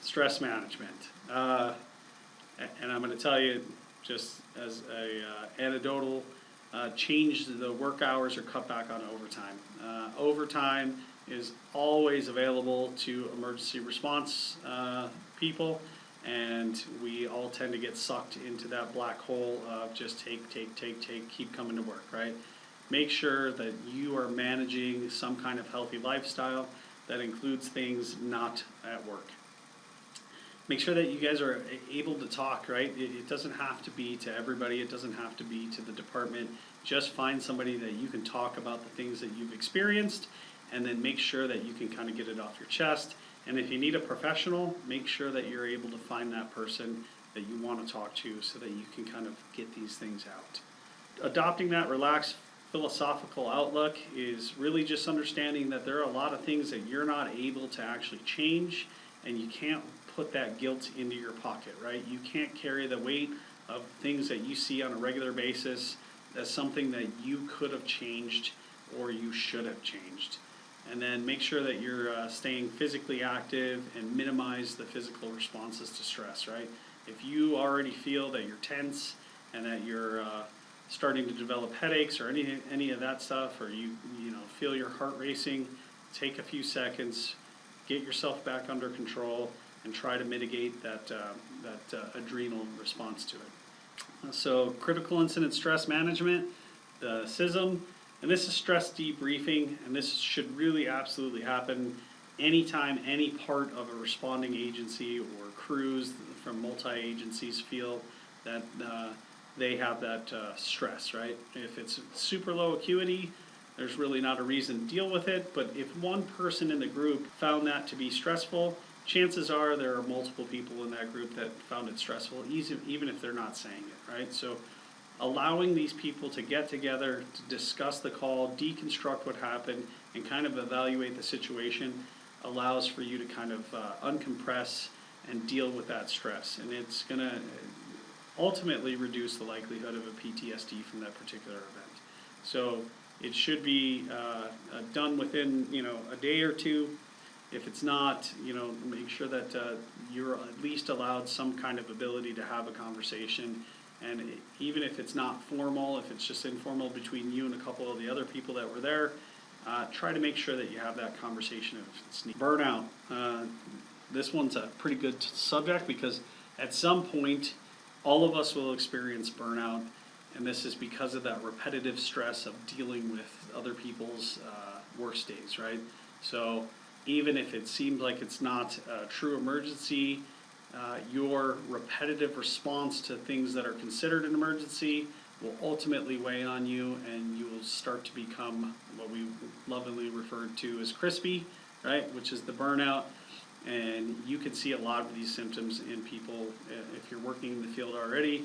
Stress management. And I'm going to tell you, just as a anecdotal, change the work hours or cut back on overtime. Overtime is always available to emergency response people, and we all tend to get sucked into that black hole of just take, keep coming to work, right? Make sure that you are managing some kind of healthy lifestyle that includes things not at work. Make sure that you guys are able to talk, right? It doesn't have to be to everybody. It doesn't have to be to the department. Just find somebody that you can talk about the things that you've experienced, and then make sure that you can kind of get it off your chest. And if you need a professional, make sure that you're able to find that person that you want to talk to so that you can kind of get these things out. Adopting that relaxed philosophical outlook is really just understanding that there are a lot of things that you're not able to actually change, and you can't put that guilt into your pocket, right? You can't carry the weight of things that you see on a regular basis as something that you could have changed or you should have changed. And then make sure that you're staying physically active and minimize the physical responses to stress, right? If you already feel that you're tense and that you're starting to develop headaches or any of that stuff, or you feel your heart racing, take a few seconds, get yourself back under control, and try to mitigate that adrenal response to it. So critical incident stress management, the CISM, and this is stress debriefing, and this should really absolutely happen anytime any part of a responding agency or crews from multi-agencies feel that they have that stress, right? If it's super low acuity, there's really not a reason to deal with it, but if one person in the group found that to be stressful, chances are there are multiple people in that group that found it stressful, even if they're not saying it, right? So allowing these people to get together, to discuss the call, deconstruct what happened, and kind of evaluate the situation allows for you to kind of uncompress and deal with that stress. And it's going to ultimately reduce the likelihood of a PTSD from that particular event. So it should be done within a day or two. If it's not, make sure that you're at least allowed some kind of ability to have a conversation. And even if it's not formal, if it's just informal between you and a couple of the other people that were there, try to make sure that you have that conversation if it's needed. Burnout. This one's a pretty good subject because at some point, all of us will experience burnout, and this is because of that repetitive stress of dealing with other people's worst days, right? So even if it seems like it's not a true emergency, your repetitive response to things that are considered an emergency will ultimately weigh on you, and you will start to become what we lovingly refer to as crispy, right, which is the burnout. And you can see a lot of these symptoms in people if you're working in the field already,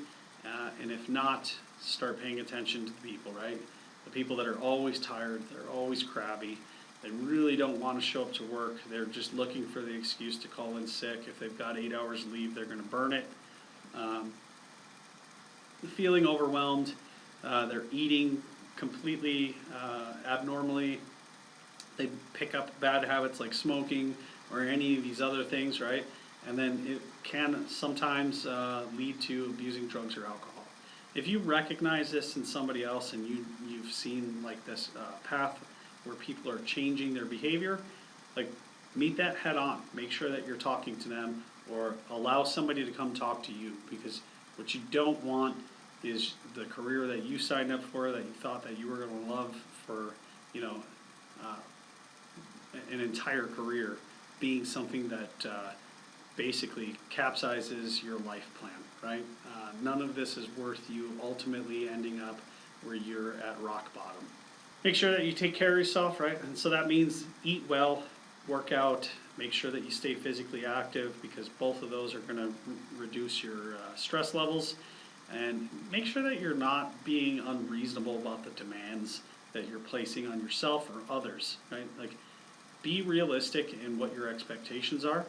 and if not, start paying attention to the people, right? The people that are always tired, they're always crabby, they really don't want to show up to work, they're just looking for the excuse to call in sick. If they've got 8 hours leave, they're going to burn it. Feeling overwhelmed, they're eating completely abnormally, they pick up bad habits like smoking or any of these other things, right? And then it can sometimes lead to abusing drugs or alcohol. If you recognize this in somebody else and you've seen like this path where people are changing their behavior, like meet that head on. Make sure that you're talking to them, or allow somebody to come talk to you, because what you don't want is the career that you signed up for, that you thought that you were going to love for, an entire career, being something that basically capsizes your life plan, right? None of this is worth you ultimately ending up where you're at rock bottom. Make sure that you take care of yourself, right? And so that means eat well, work out, make sure that you stay physically active, because both of those are going to reduce your stress levels. And make sure that you're not being unreasonable about the demands that you're placing on yourself or others, right? Like, be realistic in what your expectations are.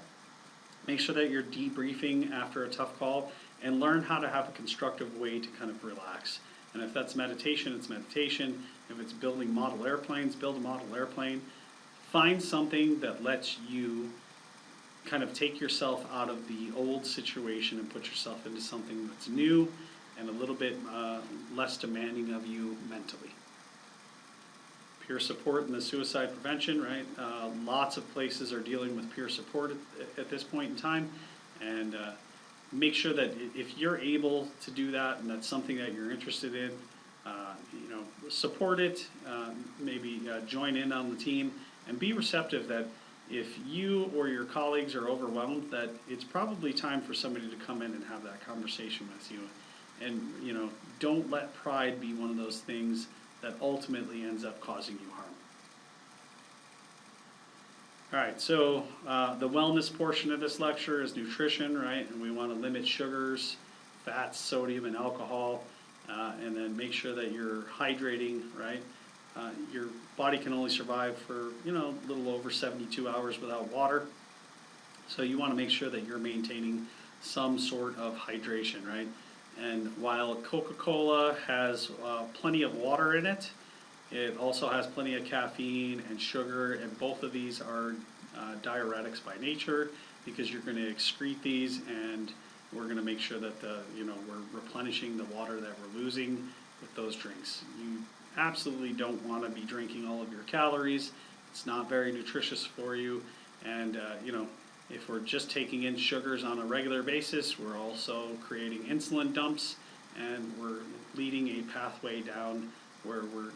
Make sure that you're debriefing after a tough call, and learn how to have a constructive way to kind of relax. And if that's meditation, it's meditation. If it's building model airplanes, build a model airplane. Find something that lets you kind of take yourself out of the old situation and put yourself into something that's new and a little bit less demanding of you mentally. Peer support in the suicide prevention, right? Lots of places are dealing with peer support at this point in time, and make sure that if you're able to do that and that's something that you're interested in, support it, maybe join in on the team, and be receptive that if you or your colleagues are overwhelmed, that it's probably time for somebody to come in and have that conversation with you. And don't let pride be one of those things that ultimately ends up causing you harm. All right, so the wellness portion of this lecture is nutrition, right? And we want to limit sugars, fats, sodium, and alcohol. and then make sure that you're hydrating, right? Your body can only survive for, a little over 72 hours without water. So you want to make sure that you're maintaining some sort of hydration, right? And while Coca-Cola has plenty of water in it, it also has plenty of caffeine and sugar, and both of these are diuretics by nature, because you're going to excrete these, and we're going to make sure that we're replenishing the water that we're losing with those drinks. You absolutely don't want to be drinking all of your calories. It's not very nutritious for you, and if we're just taking in sugars on a regular basis, we're also creating insulin dumps, and we're leading a pathway down where we're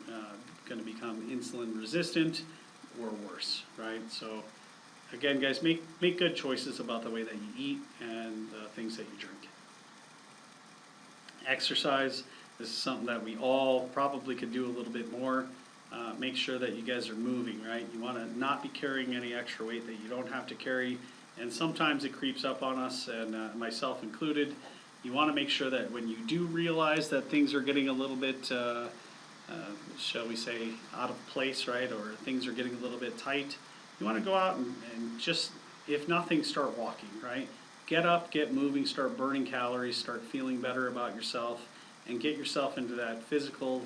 going to become insulin resistant or worse, right? So again, guys, make good choices about the way that you eat and the things that you drink. Exercise, this is something that we all probably could do a little bit more. Make sure that you guys are moving, right? You want to not be carrying any extra weight that you don't have to carry, and sometimes it creeps up on us, and myself included. You want to make sure that when you do realize that things are getting a little bit, shall we say, out of place, right, or things are getting a little bit tight, you want to go out and just, if nothing, start walking, right? Get up, get moving, start burning calories, start feeling better about yourself, and get yourself into that physical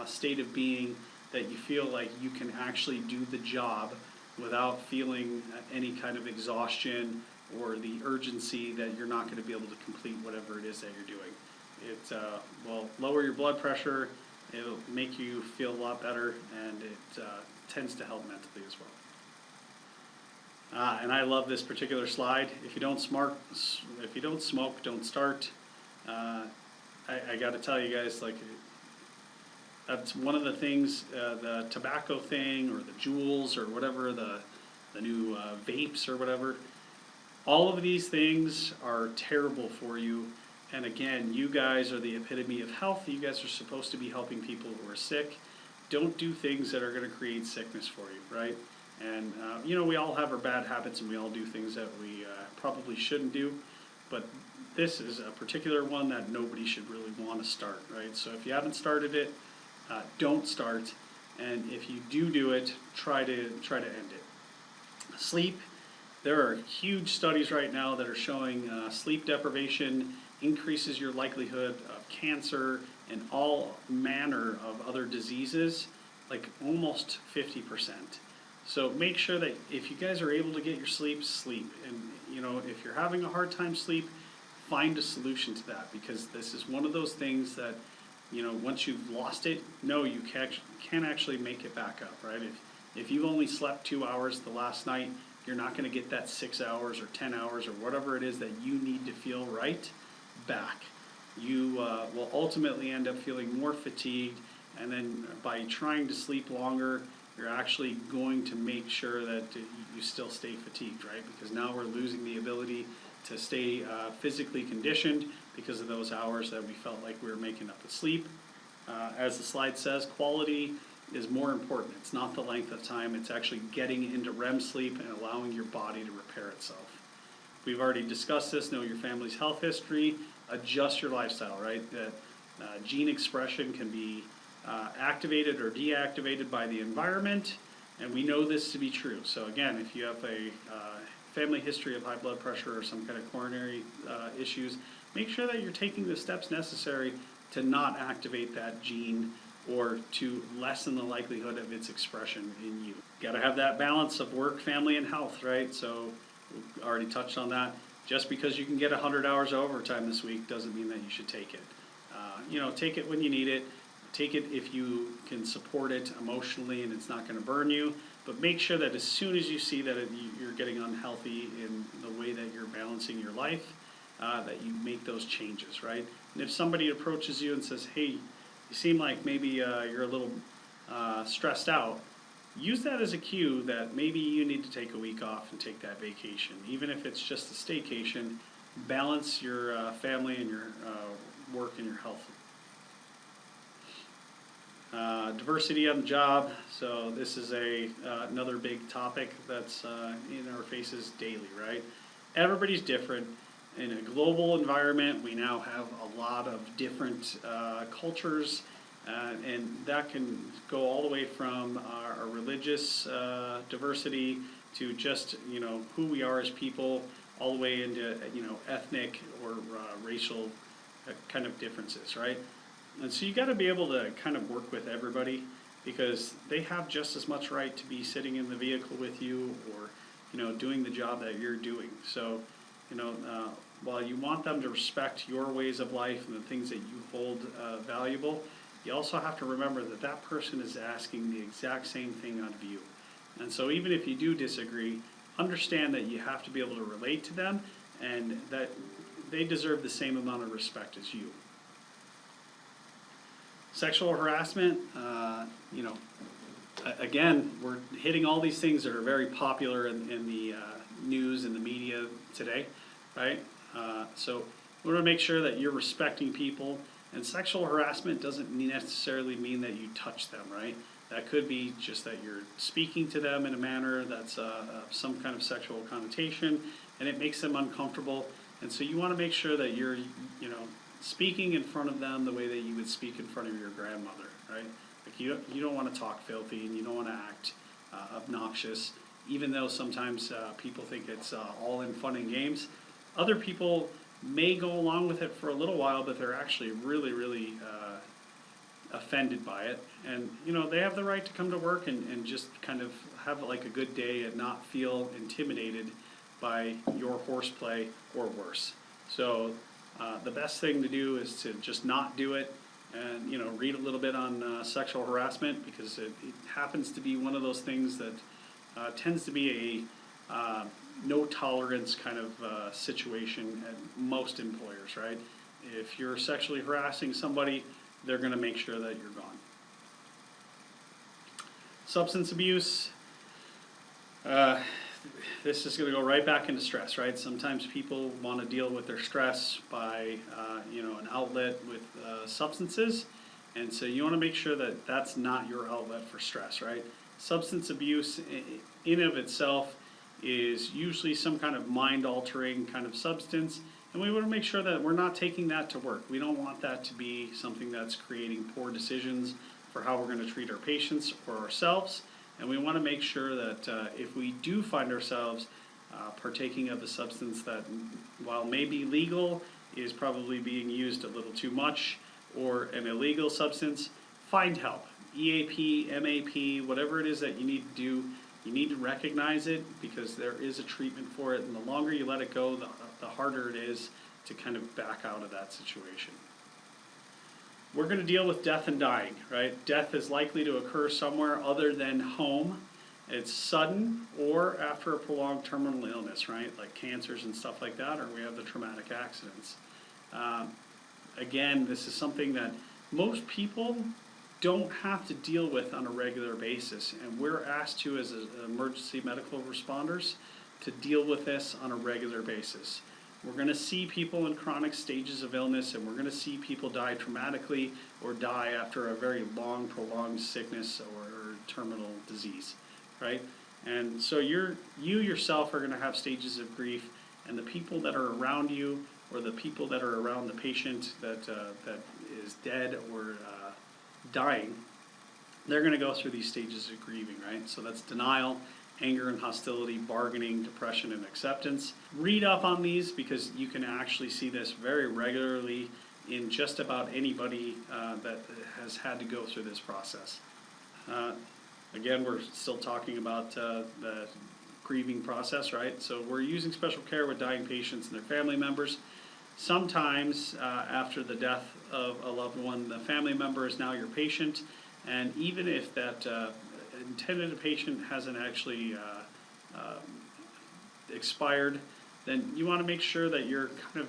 state of being that you feel like you can actually do the job without feeling any kind of exhaustion or the urgency that you're not going to be able to complete whatever it is that you're doing. It will lower your blood pressure, it'll make you feel a lot better, and it tends to help mentally as well. And I love this particular slide. If you don't smoke, don't start. I got to tell you guys, like, that's one of the things, the tobacco thing, or the Juuls, or whatever, the new vapes or whatever. All of these things are terrible for you. And again, you guys are the epitome of health. You guys are supposed to be helping people who are sick. Don't do things that are going to create sickness for you, right? And we all have our bad habits, and we all do things that we probably shouldn't do. But this is a particular one that nobody should really want to start, right? So if you haven't started it, don't start. And if you do it, try to end it. Sleep. There are huge studies right now that are showing sleep deprivation increases your likelihood of cancer and all manner of other diseases, like almost 50%. So make sure that if you guys are able to get your sleep, sleep. And if you're having a hard time sleep, find a solution to that, because this is one of those things that, once you've lost it, no, you can't actually make it back up, right? If you've only slept 2 hours the last night, you're not going to get that 6 hours or 10 hours or whatever it is that you need to feel right back. You will ultimately end up feeling more fatigued, and then by trying to sleep longer, you're actually going to make sure that you still stay fatigued, right? Because now we're losing the ability to stay physically conditioned because of those hours that we felt like we were making up with sleep. As the slide says, quality is more important. It's not the length of time, it's actually getting into REM sleep and allowing your body to repair itself. We've already discussed this. Know your family's health history, adjust your lifestyle, right? That gene expression can be activated or deactivated by the environment, and we know this to be true. So again, if you have a family history of high blood pressure or some kind of coronary issues, make sure that you're taking the steps necessary to not activate that gene or to lessen the likelihood of its expression in you. Got to have that balance of work, family, and health, right? So we already touched on that. Just because you can get 100 hours of overtime this week doesn't mean that you should take it. Take it when you need it. Take it if you can support it emotionally and it's not going to burn you. But make sure that as soon as you see that you're getting unhealthy in the way that you're balancing your life, that you make those changes, right? And if somebody approaches you and says, hey, you seem like maybe you're a little stressed out, use that as a cue that maybe you need to take a week off and take that vacation. Even if it's just a staycation, balance your family and your work and your health. Diversity on the job. So this is another big topic that's in our faces daily, right? Everybody's different, in a global environment, we now have a lot of different cultures, and that can go all the way from our religious diversity to just, who we are as people, all the way into, ethnic or racial kind of differences, right? And so you got to be able to kind of work with everybody, because they have just as much right to be sitting in the vehicle with you, or, doing the job that you're doing. So, while you want them to respect your ways of life and the things that you hold valuable, you also have to remember that that person is asking the exact same thing out of you. And so even if you do disagree, understand that you have to be able to relate to them, and that they deserve the same amount of respect as you. Sexual harassment, again, we're hitting all these things that are very popular in the news and the media today, right? So we want to make sure that you're respecting people, and sexual harassment doesn't necessarily mean that you touch them, right? That could be just that you're speaking to them in a manner that's some kind of sexual connotation, and it makes them uncomfortable. And so you want to make sure that you're, speaking in front of them the way that you would speak in front of your grandmother, right? Like you don't want to talk filthy, and you don't want to act obnoxious, even though sometimes people think it's all in fun and games. Other people may go along with it for a little while, but they're actually really, really offended by it. And, they have the right to come to work and just kind of have like a good day and not feel intimidated by your horseplay or worse. So the best thing to do is to just not do it, and, read a little bit on sexual harassment, because it happens to be one of those things that tends to be a no tolerance kind of situation at most employers, right? If you're sexually harassing somebody, they're going to make sure that you're gone. Substance abuse, this is going to go right back into stress, right? Sometimes people want to deal with their stress by, an outlet with substances, and so you want to make sure that that's not your outlet for stress, right? Substance abuse in of itself is usually some kind of mind-altering kind of substance, and we want to make sure that we're not taking that to work. We don't want that to be something that's creating poor decisions for how we're going to treat our patients or ourselves, and we want to make sure that if we do find ourselves partaking of a substance that, while maybe legal, is probably being used a little too much, or an illegal substance, find help. EAP, MAP, whatever it is that you need to do, you need to recognize it, because there is a treatment for it, and the longer you let it go, the harder it is to kind of back out of that situation. We're going to deal with death and dying, right? Death is likely to occur somewhere other than home. It's sudden, or after a prolonged terminal illness, right? Like cancers and stuff like that, or we have the traumatic accidents. Again, this is something that most people don't have to deal with on a regular basis, and we're asked to, as emergency medical responders, to deal with this on a regular basis. We're going to see people in chronic stages of illness, and we're going to see people die traumatically or die after a very long, prolonged sickness or terminal disease, right? And so you yourself are going to have stages of grief, and the people that are around you, or the people that are around the patient that is dead or dying, they're going to go through these stages of grieving, right? So that's denial, anger and hostility, bargaining, depression, and acceptance. Read up on these, because you can actually see this very regularly in just about anybody that has had to go through this process. Again, we're still talking about the grieving process, right? So we're using special care with dying patients and their family members. Sometimes after the death of a loved one, the family member is now your patient, and even if that intended patient hasn't actually expired, then you want to make sure that you're kind of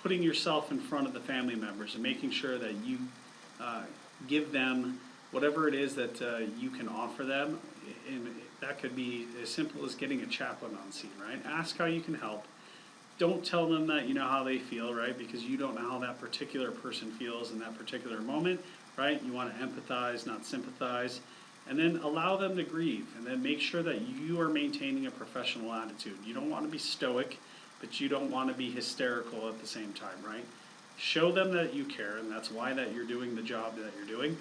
putting yourself in front of the family members and making sure that you give them whatever it is that you can offer them. And that could be as simple as getting a chaplain on scene, right? Ask how you can help. Don't tell them that you know how they feel, right? Because you don't know how that particular person feels in that particular moment, right? You want to empathize, not sympathize. And then allow them to grieve, and then make sure that you are maintaining a professional attitude. You don't want to be stoic, but you don't want to be hysterical at the same time, right? Show them that you care, and that's why that you're doing the job that you're doing,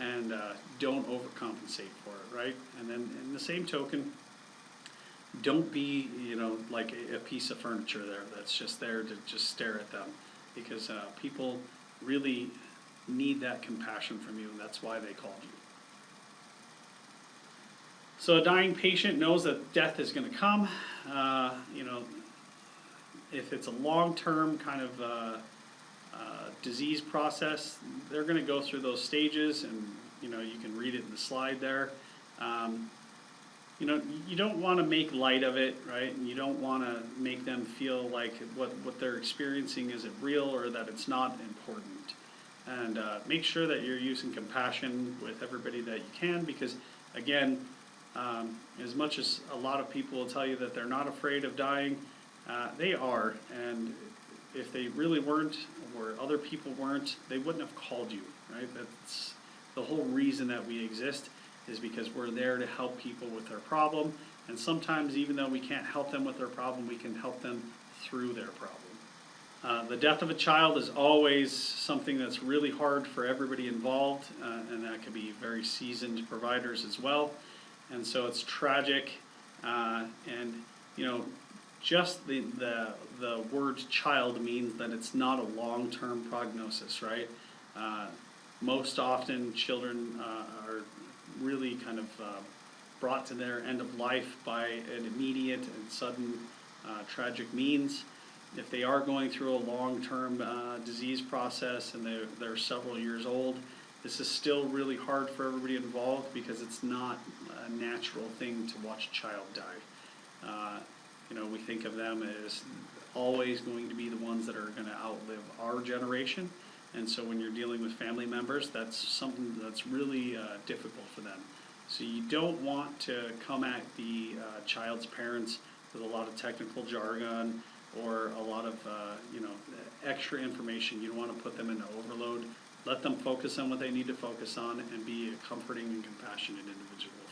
and don't overcompensate for it, right? And then in the same token, don't be, like a piece of furniture there that's just there to just stare at them, because people really need that compassion from you, and that's why they called you. So a dying patient knows that death is going to come. If it's a long-term kind of disease process, they're going to go through those stages, and you can read it in the slide there. You don't want to make light of it, right? And you don't want to make them feel like what they're experiencing isn't real or that it's not important. And make sure that you're using compassion with everybody that you can, because again, as much as a lot of people will tell you that they're not afraid of dying, they are. And if they really weren't, or other people weren't, they wouldn't have called you, right? That's the whole reason that we exist, is because we're there to help people with their problem. And sometimes, even though we can't help them with their problem, we can help them through their problem. The death of a child is always something that's really hard for everybody involved, and that can be very seasoned providers as well. And so it's tragic, and just the word child means that it's not a long-term prognosis, right? Most often children are really kind of brought to their end of life by an immediate and sudden tragic means. If they are going through a long-term disease process and they're several years old, this is still really hard for everybody involved, because it's not a natural thing to watch a child die. We think of them as always going to be the ones that are going to outlive our generation. And so when you're dealing with family members, that's something that's really difficult for them. So you don't want to come at the child's parents with a lot of technical jargon or a lot of extra information. You don't want to put them into overload. Let them focus on what they need to focus on and be a comforting and compassionate individual.